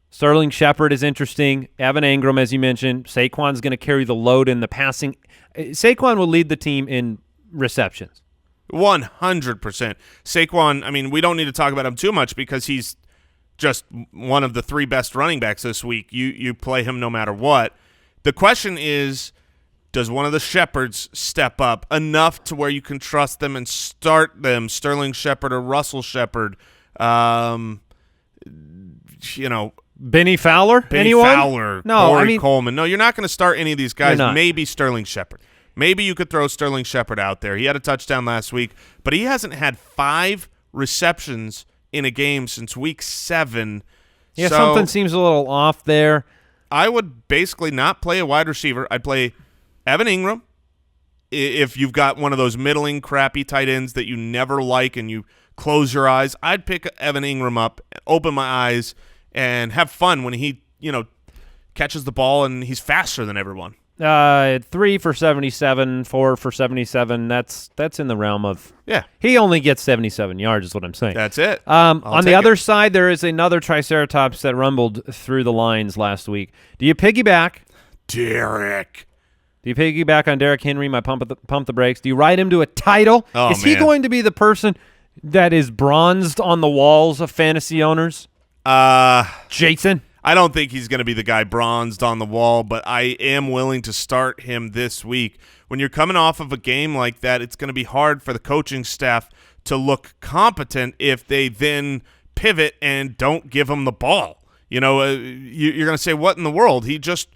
Sterling Shepard is interesting. Evan Engram, as you mentioned. Saquon's going to carry the load in the passing. Saquon will lead the team in receptions. 100%. Saquon, I mean, we don't need to talk about him too much because he's just one of the 3 best running backs this week. You play him no matter what. The question is, does one of the Shepards step up enough to where you can trust them and start them, Sterling Shepard or Russell Shepard? Benny Fowler? Anyone? Fowler, No, Corey Coleman. No, you're not going to start any of these guys. You're not. Maybe Sterling Shepard. Maybe you could throw Sterling Shepard out there. He had a touchdown last week, but he hasn't had 5 receptions in a game since week 7. Yeah, so something seems a little off there. I would basically not play a wide receiver. I'd play Evan Engram if you've got one of those middling, crappy tight ends that you never like and you close your eyes. I'd pick Evan Engram up, open my eyes, and have fun when he, catches the ball and he's faster than everyone. 3 for 77, 4 for 77. That's in the realm of He only gets 77 yards, is what I'm saying. That's it. On the other side, there is another Triceratops that rumbled through the lines last week. Do you piggyback? Derek. Do you piggyback on Derrick Henry? My pump the brakes. Do you ride him to a title? Oh, is he going to be the person that is bronzed on the walls of fantasy owners? Jason? I don't think he's going to be the guy bronzed on the wall, but I am willing to start him this week. When you're coming off of a game like that, it's going to be hard for the coaching staff to look competent if they then pivot and don't give him the ball. You're going to say, what in the world? He just,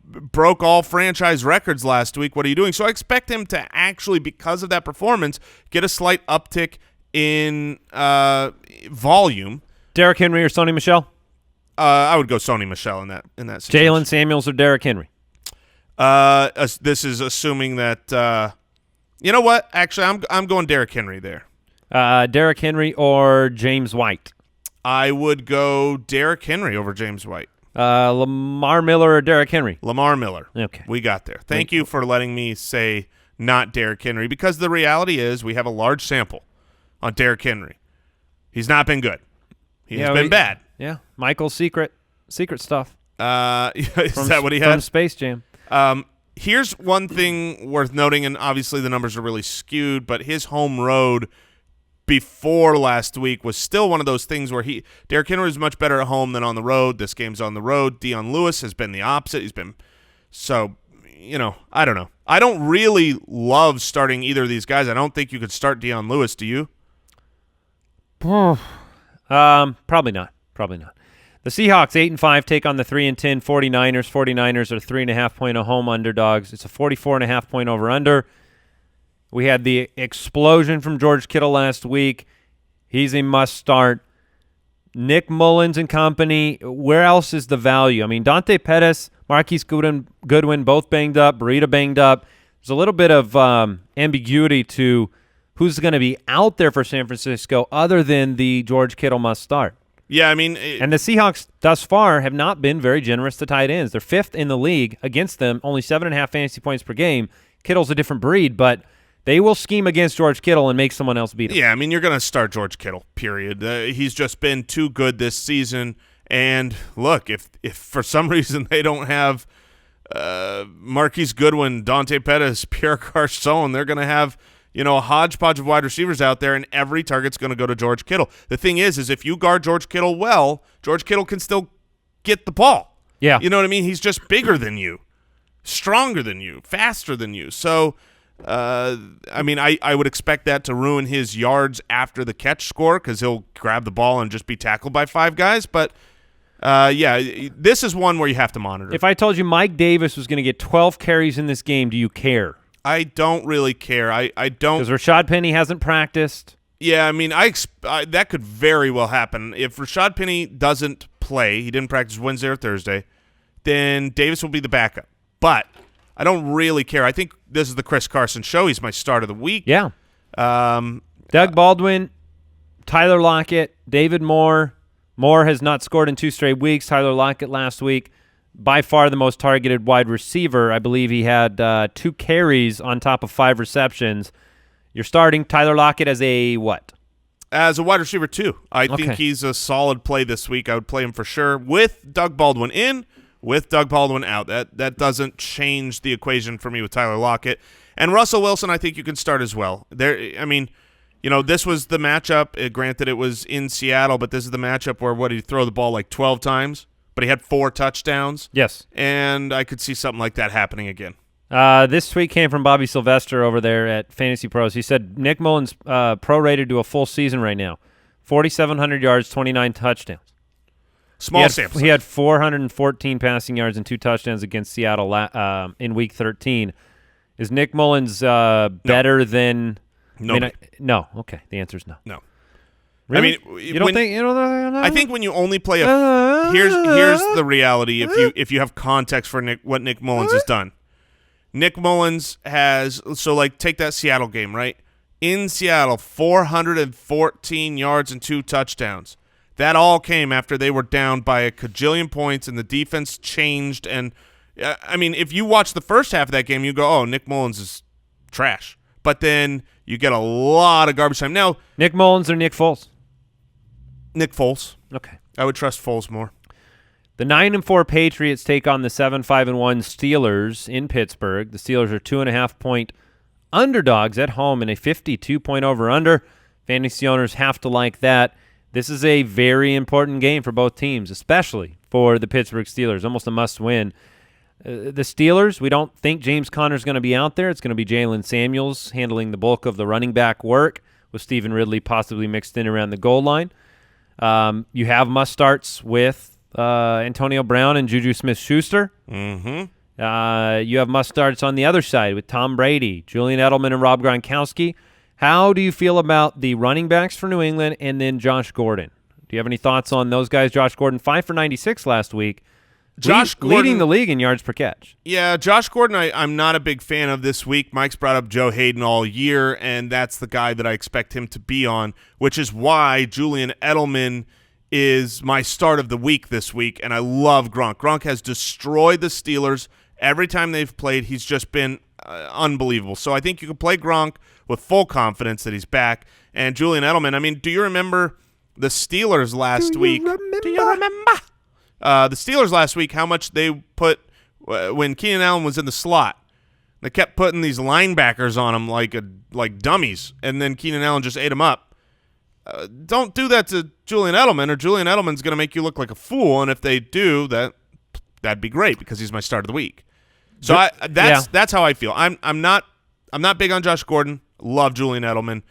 broke all franchise records last week. What are you doing? So I expect him to actually, because of that performance, get a slight uptick in volume. Derrick Henry or Sony Michel? I would go Sony Michel in that situation. Jalen Samuels or Derrick Henry? This is assuming that you know what? Actually, I'm going Derrick Henry there. Derrick Henry or James White? I would go Derrick Henry over James White. Lamar Miller or Derrick Henry? Lamar Miller. Okay. We got there. Thank you for letting me say not Derrick Henry, because the reality is we have a large sample on Derrick Henry. He's not been good. He's been bad. Yeah, Michael's secret stuff. Is that what he had? From Space Jam. Here's one thing worth noting, and obviously the numbers are really skewed, but his home road before last week was still one of those things where Derrick Henry is much better at home than on the road. This game's on the road. Dion Lewis has been the opposite. He's been so, I don't know. I don't really love starting either of these guys. I don't think you could start Dion Lewis. Do you? Probably not. The Seahawks 8-5 take on the 3-10 49ers. 49ers are 3.5-point home underdogs. It's a 44.5-point over/under. We had the explosion from George Kittle last week. He's a must start. Nick Mullins and company. Where else is the value? I mean, Dante Pettis, Marquise Goodwin, both banged up. Burrito banged up. There's a little bit of ambiguity to who's going to be out there for San Francisco other than the George Kittle must start. Yeah, I mean, and the Seahawks thus far have not been very generous to tight ends. They're 5th in the league against them, only 7.5 fantasy points per game. Kittle's a different breed, but they will scheme against George Kittle and make someone else beat him. Yeah, I mean, you're going to start George Kittle, period. He's just been too good this season. And look, if for some reason they don't have Marquise Goodwin, Dante Pettis, Pierre Garçon, they're going to have a hodgepodge of wide receivers out there, and every target's going to go to George Kittle. The thing is if you guard George Kittle well, George Kittle can still get the ball. Yeah. You know what I mean? He's just bigger than you, stronger than you, faster than you. So, I mean, I would expect that to ruin his yards after the catch score because he'll grab the ball and just be tackled by 5 guys. But, yeah, this is one where you have to monitor. If I told you Mike Davis was going to get 12 carries in this game, do you care? I don't really care. I don't. Because Rashad Penny hasn't practiced. Yeah, I mean, that could very well happen. If Rashad Penny doesn't play, he didn't practice Wednesday or Thursday, then Davis will be the backup. But I don't really care. I think this is the Chris Carson show. He's my start of the week. Yeah. Doug Baldwin, Tyler Lockett, David Moore. Moore has not scored in 2 straight weeks. Tyler Lockett last week. by far the most targeted wide receiver. I believe he had 2 carries on top of 5 receptions. You're starting Tyler Lockett as a what? As a wide receiver, too. I think he's a solid play this week. I would play him for sure with Doug Baldwin in, with Doug Baldwin out. That doesn't change the equation for me with Tyler Lockett. And Russell Wilson, I think you can start as well. This was the matchup. Granted, it was in Seattle, but this is the matchup where, he'd throw the ball like 12 times, but he had 4 touchdowns. Yes. And I could see something like that happening again. This tweet came from Bobby Sylvester over there at Fantasy Pros. He said Nick Mullins prorated to a full season right now. 4,700 yards, 29 touchdowns. Small sample size. He had 414 passing yards and 2 touchdowns against Seattle in Week 13. Is Nick Mullins better than – No. No. Okay. The answer is no. No. Really? You don't think – I think when you only play here's the reality if you have context for what Nick Mullins has done. Nick Mullins has take that Seattle game, right? In Seattle, 414 yards and 2 touchdowns. That all came after they were down by a cajillion points and the defense changed. And if you watch the first half of that game, you go, "Oh, Nick Mullins is trash." But then you get a lot of garbage time. Now, Nick Mullins or Nick Foles? Nick Foles. Okay. I would trust Foles more. The 9-4 Patriots take on the 7-5-1 Steelers in Pittsburgh. The Steelers are 2.5-point underdogs at home in a 52-point over-under. Fantasy owners have to like that. This is a very important game for both teams, especially for the Pittsburgh Steelers. Almost a must-win. The Steelers, we don't think James Conner's going to be out there. It's going to be Jalen Samuels handling the bulk of the running back work, with Stephen Ridley possibly mixed in around the goal line. You have must-starts with Antonio Brown and Juju Smith-Schuster. Mm-hmm. You have must-starts on the other side with Tom Brady, Julian Edelman, and Rob Gronkowski. How do you feel about the running backs for New England and then Josh Gordon? Do you have any thoughts on those guys? Josh Gordon, 5 for 96 last week. Gordon, leading the league in yards per catch. Yeah, Josh Gordon I'm not a big fan of this week. Mike's brought up Joe Hayden all year, and that's the guy that I expect him to be on, which is why Julian Edelman is my start of the week this week, and I love Gronk. Gronk has destroyed the Steelers every time they've played. He's just been unbelievable. So I think you can play Gronk with full confidence that he's back. And Julian Edelman, do you remember the Steelers last week? Do you remember? The Steelers last week, how much they put when Keenan Allen was in the slot. They kept putting these linebackers on him like dummies, and then Keenan Allen just ate them up. Don't do that to Julian Edelman, or Julian Edelman's going to make you look like a fool. And if they do, that'd be great because he's my start of the week. So that's how I feel. I'm not big on Josh Gordon. Love Julian Edelman.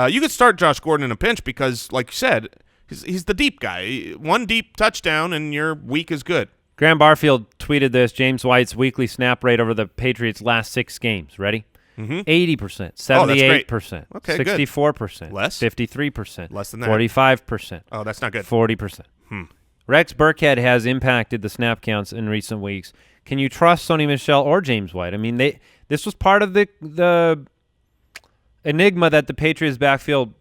You could start Josh Gordon in a pinch because, like you said, he's the deep guy. One deep touchdown and your week is good. Graham Barfield tweeted this: James White's weekly snap rate over the Patriots' last 6 games. Ready? 80%, 78%, okay, 64%, good. Less? 53%, less than that, 45%. Oh, that's not good. 40%. Rex Burkhead has impacted the snap counts in recent weeks. Can you trust Sony Michel or James White? This was part of the enigma that the Patriots backfield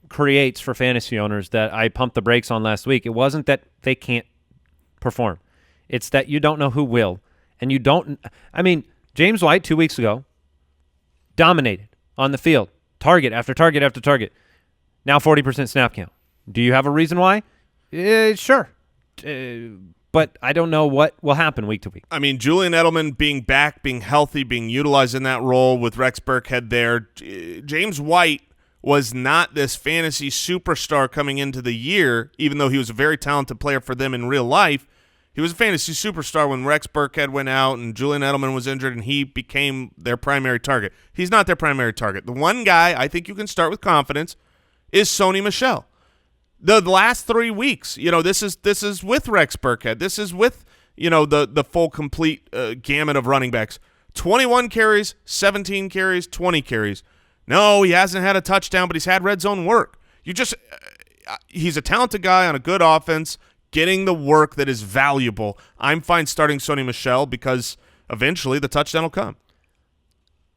creates for fantasy owners that I pumped the brakes on last week. It wasn't that they can't perform. It's that you don't know who will. And you don't – James White 2 weeks ago dominated on the field, target after target after target. Now 40% snap count. Do you have a reason why? Sure. But I don't know what will happen week to week. Julian Edelman being back, being healthy, being utilized in that role with Rex Burkhead there. James White was not this fantasy superstar coming into the year, even though he was a very talented player for them in real life. He was a fantasy superstar when Rex Burkhead went out and Julian Edelman was injured and he became their primary target. He's not their primary target. The one guy I think you can start with confidence is Sony Michel. The last 3 weeks, this is with Rex Burkhead. This is with, the full complete gamut of running backs. 21 carries, 17 carries, 20 carries. No, he hasn't had a touchdown, but he's had red zone work. He's a talented guy on a good offense, getting the work that is valuable. I'm fine starting Sony Michel because eventually the touchdown will come.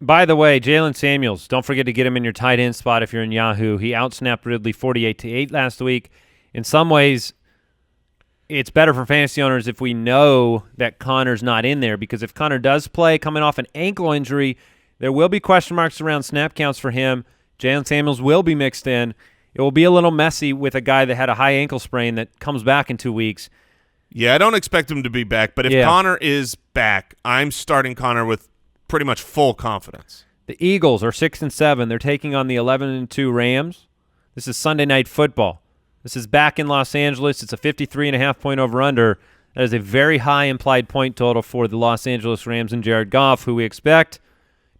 By the way, Jalen Samuels, don't forget to get him in your tight end spot if you're in Yahoo. He outsnapped Ridley 48-8 last week. In some ways, it's better for fantasy owners if we know that Connor's not in there, because if Connor does play coming off an ankle injury, there will be question marks around snap counts for him. Jalen Samuels will be mixed in. It will be a little messy with a guy that had a high ankle sprain that comes back in 2 weeks. Yeah, I don't expect him to be back, but if Connor is back, I'm starting Connor with pretty much full confidence. The Eagles are 6-7. They're taking on the 11-2 Rams. This is Sunday Night Football. This is back in Los Angeles. It's a 53.5-point over-under. That is a very high implied point total for the Los Angeles Rams and Jared Goff, who we expect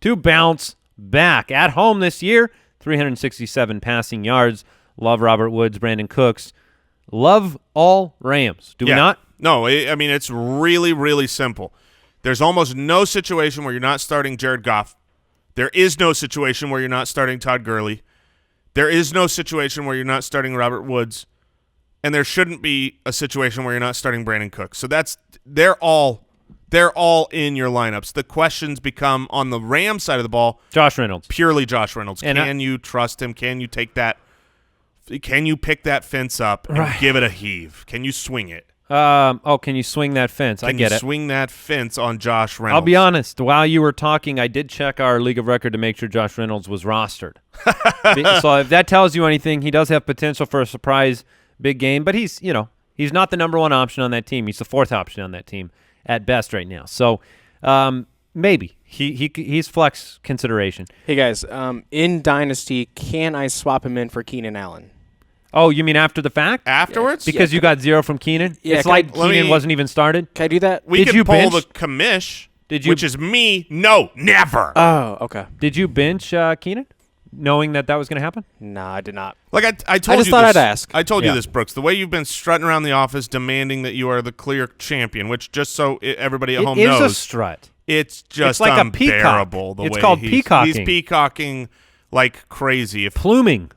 to bounce back. At home this year, 367 passing yards. Love Robert Woods, Brandon Cooks. Love all Rams. Do we not? No, I mean, it's really, really simple. There's almost no situation where you're not starting Jared Goff. There is no situation where you're not starting Todd Gurley. There is no situation where you're not starting Robert Woods. And there shouldn't be a situation where you're not starting Brandon Cooks. So they're all in your lineups. The questions become, on the Rams side of the ball, Josh Reynolds. Purely Josh Reynolds. And can you trust him? Can you take that? Can you pick that fence up and give it a heave? Can you swing it? Can you swing that fence? I get it. Swing that fence on Josh Reynolds? I'll be honest. While you were talking, I did check our League of Record to make sure Josh Reynolds was rostered. So if that tells you anything, he does have potential for a surprise big game, but he's not the number one option on that team. He's the fourth option on that team at best right now. So maybe he's flex consideration. Hey guys, in Dynasty, can I swap him in for Keenan Allen? Oh, you mean after the fact? Afterwards? Because you got 0 from Keenan? Yeah, it's like Keenan wasn't even started? Can I do that? We Did can you pull bench? the commish, Which is me. No, never. Oh, okay. Did you bench Keenan, knowing that was going to happen? No, I did not. Like I told just you thought this, I'd ask. I told you Yeah. this, Brooks. The way you've been strutting around the office demanding that you are the clear champion, which just so everybody at home It is knows, a strut. it's just like a peacock. unbearable. The It's way called he's peacocking. peacocking like crazy. Pluming.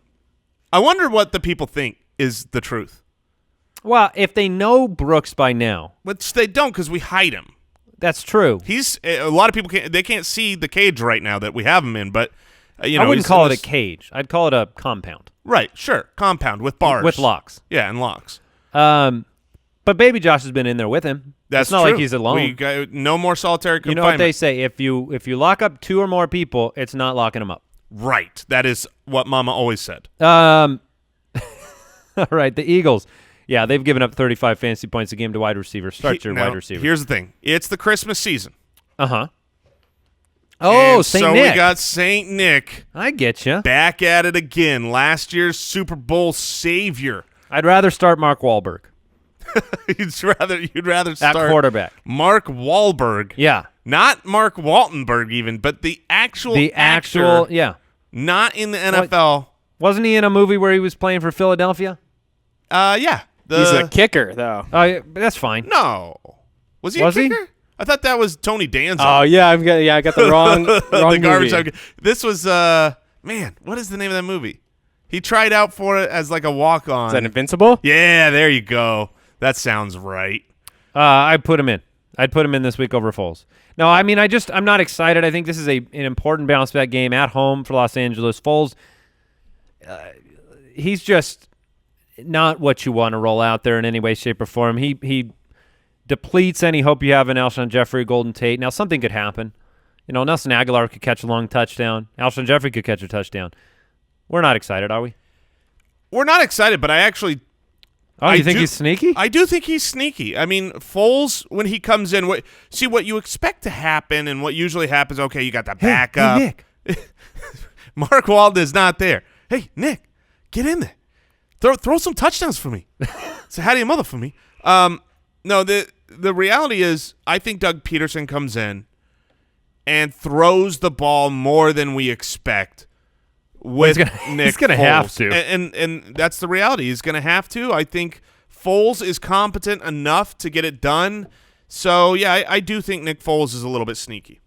I wonder what the people think is the truth. Well, if they know Brooks by now, Which they don't, because we hide him. that's true. He's a lot of people can't see the cage right now that we have him in, but I wouldn't call it a cage. I'd call it a compound. Right, sure, compound with bars, With locks. Yeah, and locks. But Baby Josh has been in there with him. That's it's not true. like he's alone. We got no more solitary You confinement. know what they say? If you lock up 2 or more people, it's not locking them up. Right, that is what Mama always said. All right, the Eagles. Yeah, they've given up 35 fantasy points a game to wide receivers. Start your Now, wide receiver. Here's the thing: it's the Christmas season. Uh-huh. Oh, And St. so Nick. we got St. Nick I get you. back at it again. Last year's Super Bowl savior. I'd rather start Mark Wahlberg You'd rather at start quarterback. Mark Wahlberg. Yeah. Not Mark Waltenberg even, but the actual actor, yeah. not in the NFL. Wasn't he in a movie where he was playing for Philadelphia? Yeah. He's a kicker, though. Oh, yeah, but that's fine. No. Was he Was a he? kicker? I thought that was Tony Danza. Oh, yeah, I got the wrong the garbage movie. time. This was man, what is the name of that movie? He tried out for it as like a walk-on. Is that Invincible? Yeah, there you go. That sounds right. I'd put him in. I'd put him in this week over Foles. No, I mean, I'm not excited. I think this is an important bounce back game at home for Los Angeles. Foles, he's just not what you want to roll out there in any way, shape, or form. He depletes any hope you have in Alshon Jeffrey, Golden Tate. Now, something could happen. Nelson Aguilar could catch a long touchdown. Alshon Jeffrey could catch a touchdown. We're not excited, are we? We're not excited, but I actually Oh, you think he's sneaky? I do think he's sneaky. I mean, Foles, when he comes in, what you expect to happen and what usually happens, okay, you got the backup. Hey, Nick. Mark Walden is not there. Hey, Nick, get in there. Throw some touchdowns for me. Say hi to your mother for me. No, the reality is I think Doug Peterson comes in and throws the ball more than we expect. With Nick he's gonna Foles. have to. And that's the reality. He's going to have to. I think Foles is competent enough to get it done. So, yeah, I do think Nick Foles is a little bit sneaky.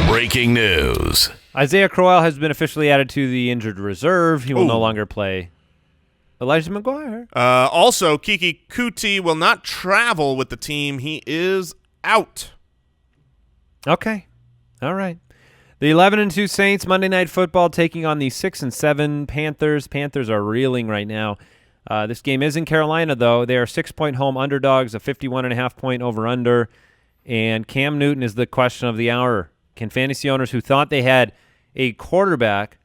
Breaking news. Isaiah Crowell has been officially added to the injured reserve. He will no longer play. Elijah McGuire. Also, Kiki Kuti will not travel with the team. He is out. Okay. All right. The 11-2 Saints, Monday Night Football, taking on the 6-7 Panthers. Panthers are reeling right now. This game is in Carolina, though. They are 6-point home underdogs, a 51.5-point over-under, and Cam Newton is the question of the hour. Can fantasy owners who thought they had a quarterback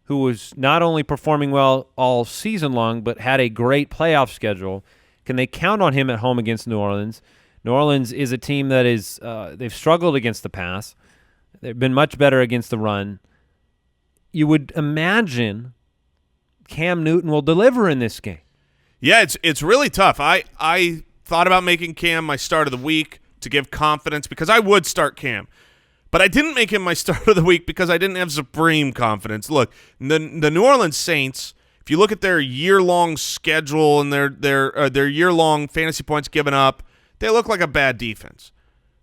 who was not only performing well all season long but had a great playoff schedule, can they count on him at home against New Orleans? New Orleans is a team that is they've struggled against the pass. They've been much better against the run. You would imagine Cam Newton will deliver in this game. Yeah, it's really tough. I thought about making Cam my start of the week to give confidence because I would start Cam. But I didn't make him my start of the week because I didn't have supreme confidence. Look, the New Orleans Saints, if you look at their year-long schedule and their year-long fantasy points given up, they look like a bad defense.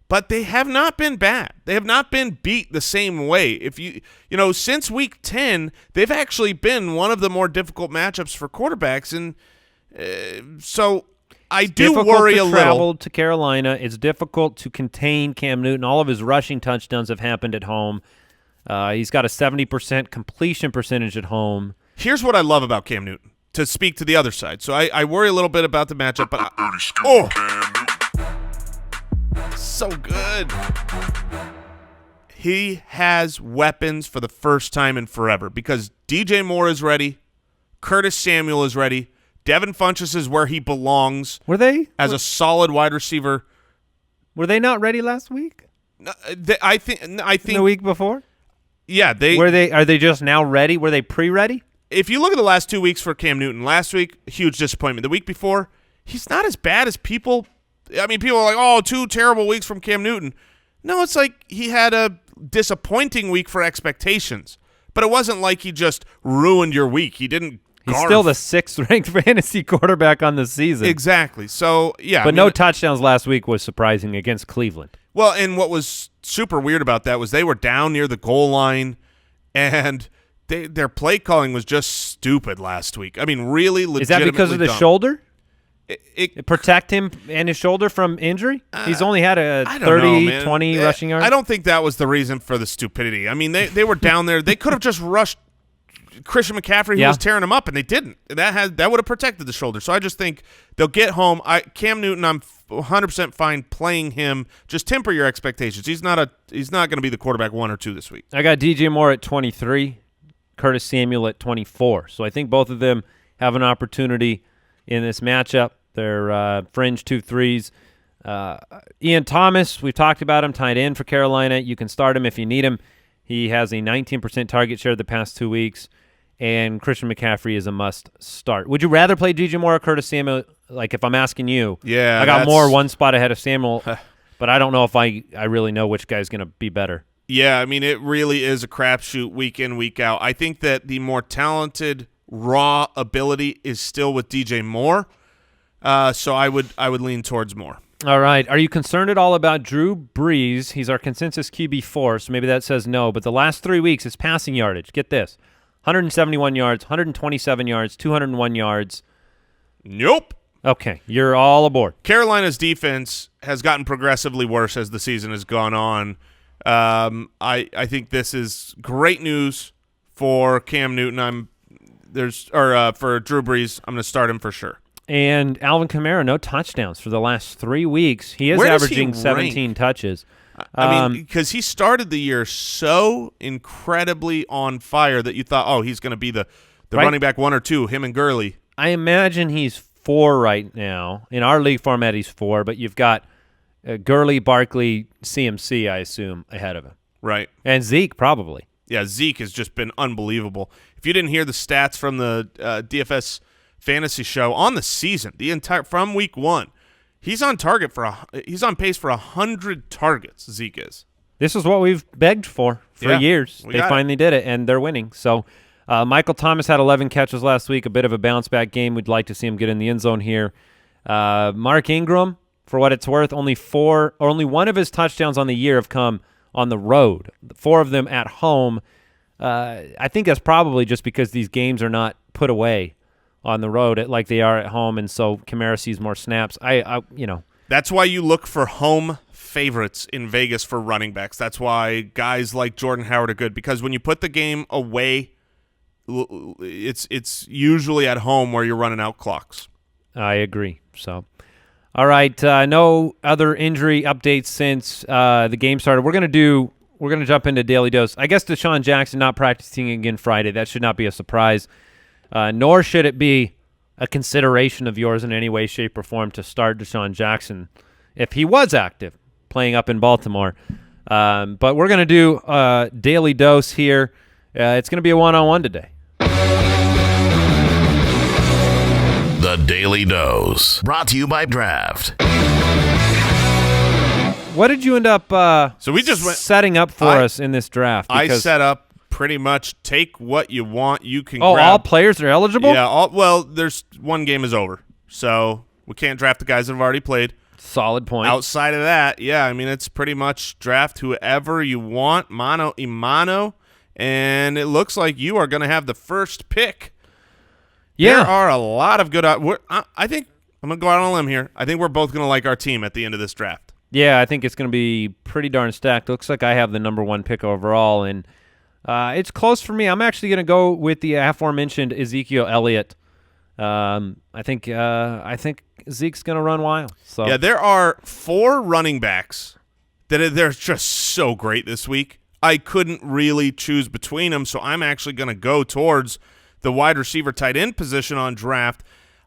But they have not been bad. They have not been beat the same way. If you since week 10, they've actually been one of the more difficult matchups for quarterbacks, and so I do worry a little. Travel to Carolina. It's difficult to contain Cam Newton. All of his rushing touchdowns have happened at home. He's got a 70% completion percentage at home. Here's what I love about Cam Newton, to speak to the other side. So I worry a little bit about the matchup, but so good. He has weapons for the first time in forever because DJ Moore is ready, Curtis Samuel is ready, Devin Funchess is where he belongs. Were they as a solid wide receiver? Were they not ready last week? I think the week before. Yeah, Are they just now ready? Were they pre-ready? If you look at the last 2 weeks for Cam Newton, last week huge disappointment. The week before, he's not as bad as people. I mean, people are like, "Oh, 2 terrible weeks from Cam Newton." No, it's like he had a disappointing week for expectations, but it wasn't like he just ruined your week. He didn't. He's still the 6th-ranked fantasy quarterback on the season. Exactly. So, yeah. But no touchdowns last week was surprising against Cleveland. Well, and what was super weird about that was they were down near the goal line, and their play calling was just stupid last week. I mean, really legitimately Is that because of the dumb. shoulder? It protect him and his shoulder from injury? He's only had a 20 rushing yards. I don't think that was the reason for the stupidity. I mean, they were down there. They could have just rushed Christian McCaffrey, who was tearing him up, and they didn't. That would have protected the shoulder. So I just think they'll get home. Cam Newton, I'm 100% fine playing him. Just temper your expectations. He's not going to be the quarterback 1 or 2 this week. I got DJ Moore at 23, Curtis Samuel at 24. So I think both of them have an opportunity in this matchup. They're fringe 2-3s. Ian Thomas, we've talked about him, tight end for Carolina. You can start him if you need him. He has a 19% target share the past 2 weeks. And Christian McCaffrey is a must start. Would you rather play DJ Moore or Curtis Samuel? Like, if I'm asking you, yeah, I got Moore 1 spot ahead of Samuel, but I don't know if I really know which guy's going to be better. Yeah, I mean, it really is a crapshoot week in, week out. I think that the more talented, raw ability is still with DJ Moore, so I would lean towards Moore. All right. Are you concerned at all about Drew Brees? He's our consensus QB4, so maybe that says no, but the last 3 weeks, his passing yardage, get this, 171 yards, 127 yards, 201 yards. Nope. Okay, you're all aboard. Carolina's defense has gotten progressively worse as the season has gone on. I think this is great news for Cam Newton. For Drew Brees, I'm going to start him for sure. And Alvin Kamara, no touchdowns for the last 3 weeks. He is averaging 17 touches. I mean, because he started the year so incredibly on fire that you thought, oh, he's going to be the running back 1 or 2, him and Gurley. I imagine he's 4 right now. In our league format, he's 4, but you've got Gurley, Barkley, CMC, I assume, ahead of him. Right. And Zeke, probably. Yeah, Zeke has just been unbelievable. If you didn't hear the stats from the DFS fantasy show on the season, from week 1, he's on he's on pace for 100 targets. Zeke is. This is what we've begged for years. They finally did it, and they're winning. So Michael Thomas had 11 catches last week, a bit of a bounce-back game. We'd like to see him get in the end zone here. Mark Ingram, for what it's worth, only 1 of his touchdowns on the year have come on the road, 4 of them at home. I think that's probably just because these games are not put away on the road like they are at home, and so Kamara sees more snaps. That's why you look for home favorites in Vegas for running backs. That's why guys like Jordan Howard are good, because when you put the game away it's usually at home where you're running out clocks. I agree. So, all right, no other injury updates since the game started. We're gonna jump into Daily Dose. I guess Deshaun Jackson not practicing again Friday. That should not be a surprise, nor should it be a consideration of yours in any way, shape, or form to start Deshaun Jackson if he was active playing up in Baltimore. But we're gonna do a Daily Dose here. It's gonna be a one-on-one today. The Daily Dose, brought to you by Draft. What did you end up So we just went setting up for us in this draft? I set up pretty much take what you want. You can grab. All players are eligible? Yeah, well, there's one game is over. So we can't draft the guys that have already played. Solid point. Outside of that, yeah, I mean, it's pretty much draft whoever you want, mano a mano, and it looks like you are going to have the first pick. Yeah. There are a lot of good I think I'm going to go out on a limb here. I think we're both going to like our team at the end of this draft. Yeah, I think it's going to be pretty darn stacked. Looks like I have the number one pick overall, and it's close for me. I'm actually going to go with the aforementioned Ezekiel Elliott. I think Zeke's going to run wild. So yeah, there are 4 running backs that they're just so great this week. I couldn't really choose between them, so I'm actually going to go towards the wide receiver tight end position on draft.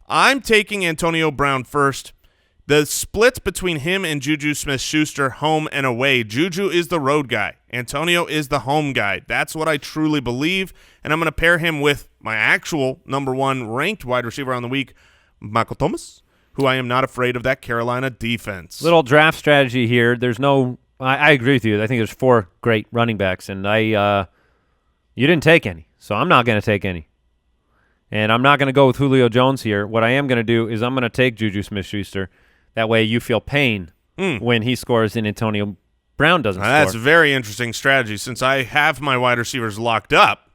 I'm taking Antonio Brown first. The splits between him and Juju Smith-Schuster, home and away. Juju is the road guy. Antonio is the home guy. That's what I truly believe, and I'm going to pair him with my actual number 1 ranked wide receiver on the week, Michael Thomas, who I am not afraid of that Carolina defense. Little draft strategy here. There's no – I agree with you. I think there's 4 great running backs, and you didn't take any, so I'm not going to take any. And I'm not going to go with Julio Jones here. What I am going to do is I'm going to take Juju Smith-Schuster. That way you feel pain when he scores and Antonio Brown doesn't score. That's a very interesting strategy since I have my wide receivers locked up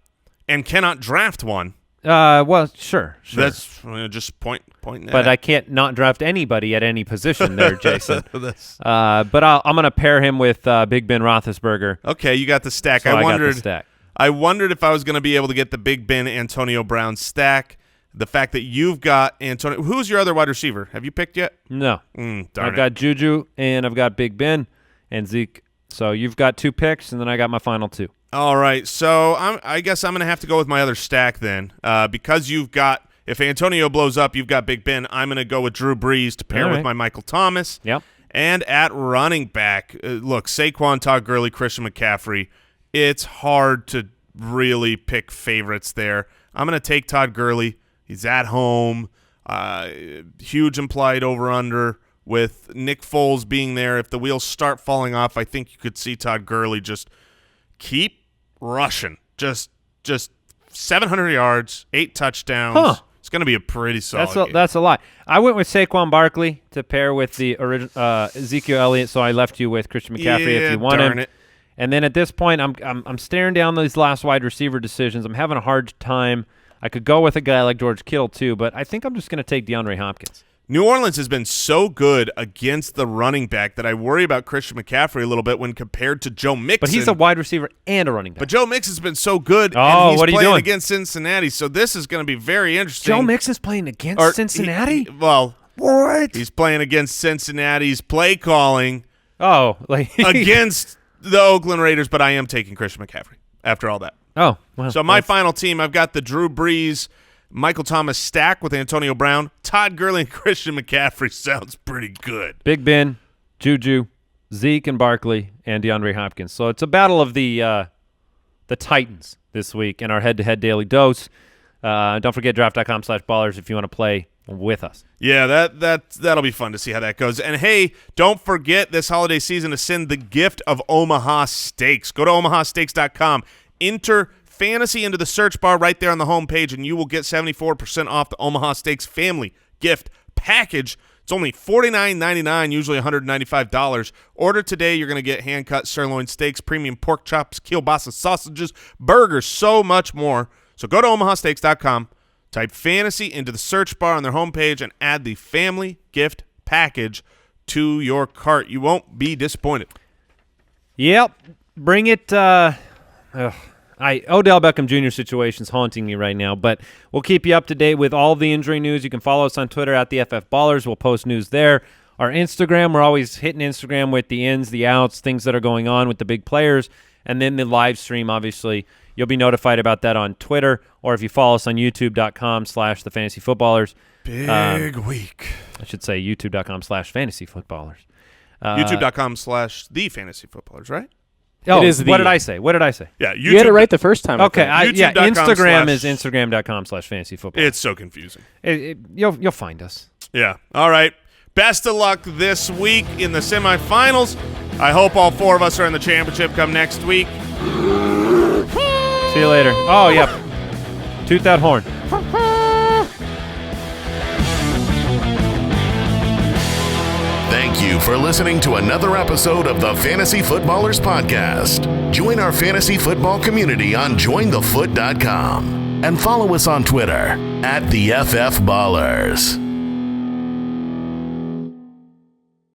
and cannot draft one. Well, sure. That's just pointing But I can't not draft anybody at any position there, Jason. But I'm going to pair him with Big Ben Roethlisberger. Okay, you got the stack. So I got the stack. I wondered if I was going to be able to get the Big Ben Antonio Brown stack. The fact that you've got Antonio – who's your other wide receiver? Have you picked yet? No. I've got Juju and I've got Big Ben and Zeke. So you've got 2 picks, and then I got my final 2. All right. So I guess I'm going to have to go with my other stack then because you've got – if Antonio blows up, you've got Big Ben. I'm going to go with Drew Brees to pair with my Michael Thomas. Yep. And at running back, look, Saquon, Todd Gurley, Christian McCaffrey, it's hard to really pick favorites there. I'm going to take Todd Gurley. He's at home. Huge implied over-under with Nick Foles being there. If the wheels start falling off, I think you could see Todd Gurley just keep rushing. Just 700 yards, 8 touchdowns. Huh. It's going to be a pretty solid game. That's a lot. I went with Saquon Barkley to pair with the Ezekiel Elliott, so I left you with Christian McCaffrey if you want him. It. And then at this point, I'm staring down these last wide receiver decisions. I'm having a hard time. I could go with a guy like George Kittle too, but I think I'm just going to take DeAndre Hopkins. New Orleans has been so good against the running back that I worry about Christian McCaffrey a little bit when compared to Joe Mixon. But he's a wide receiver and a running back. But Joe Mixon's been so good. Oh, and he's what are you playing doing? Against Cincinnati, so this is going to be very interesting. Joe Mixon's playing against Cincinnati? What? He's playing against Cincinnati's play calling. Oh, like against the Oakland Raiders, but I am taking Christian McCaffrey after all that. Oh, well. So my final team, I've got the Drew Brees, Michael Thomas stack with Antonio Brown, Todd Gurley, and Christian McCaffrey sounds pretty good. Big Ben, Juju, Zeke, and Barkley, and DeAndre Hopkins. So it's a battle of the Titans this week in our head-to-head daily dose. Don't forget draft.com/ballers if you want to play with us. Yeah, that'll be fun to see how that goes. And, hey, don't forget this holiday season to send the gift of Omaha Steaks. Go to omahasteaks.com. Enter fantasy into the search bar right there on the homepage, and you will get 74% off the Omaha Steaks family gift package. It's only $49.99, usually $195. Order today. You're going to get hand-cut sirloin steaks, premium pork chops, kielbasa sausages, burgers, so much more. So go to omahasteaks.com. Type fantasy into the search bar on their homepage and add the family gift package to your cart. You won't be disappointed. Yep. Bring it. Odell Beckham Jr. situation's haunting me right now, but we'll keep you up to date with all the injury news. You can follow us on Twitter at the FF Ballers. We'll post news there. Our Instagram, we're always hitting Instagram with the ins, the outs, things that are going on with the big players, and then the live stream, obviously. You'll be notified about that on Twitter, or if you follow us on youtube.com/thefantasyfootballers. Big week. I should say youtube.com/fantasyfootballers. youtube.com/thefantasyfootballers, right? Oh, It is what did I say? Yeah, You had it right the first time. Okay, I think. Instagram is instagram.com/fantasyfootball. It's so confusing. You'll find us. Yeah. All right. Best of luck this week in the semifinals. I hope all 4 of us are in the championship come next week. See you later. Oh, yeah. Toot that horn. Thank you for listening to another episode of the Fantasy Footballers Podcast. Join our fantasy football community on jointhefoot.com and follow us on Twitter at the FF Ballers.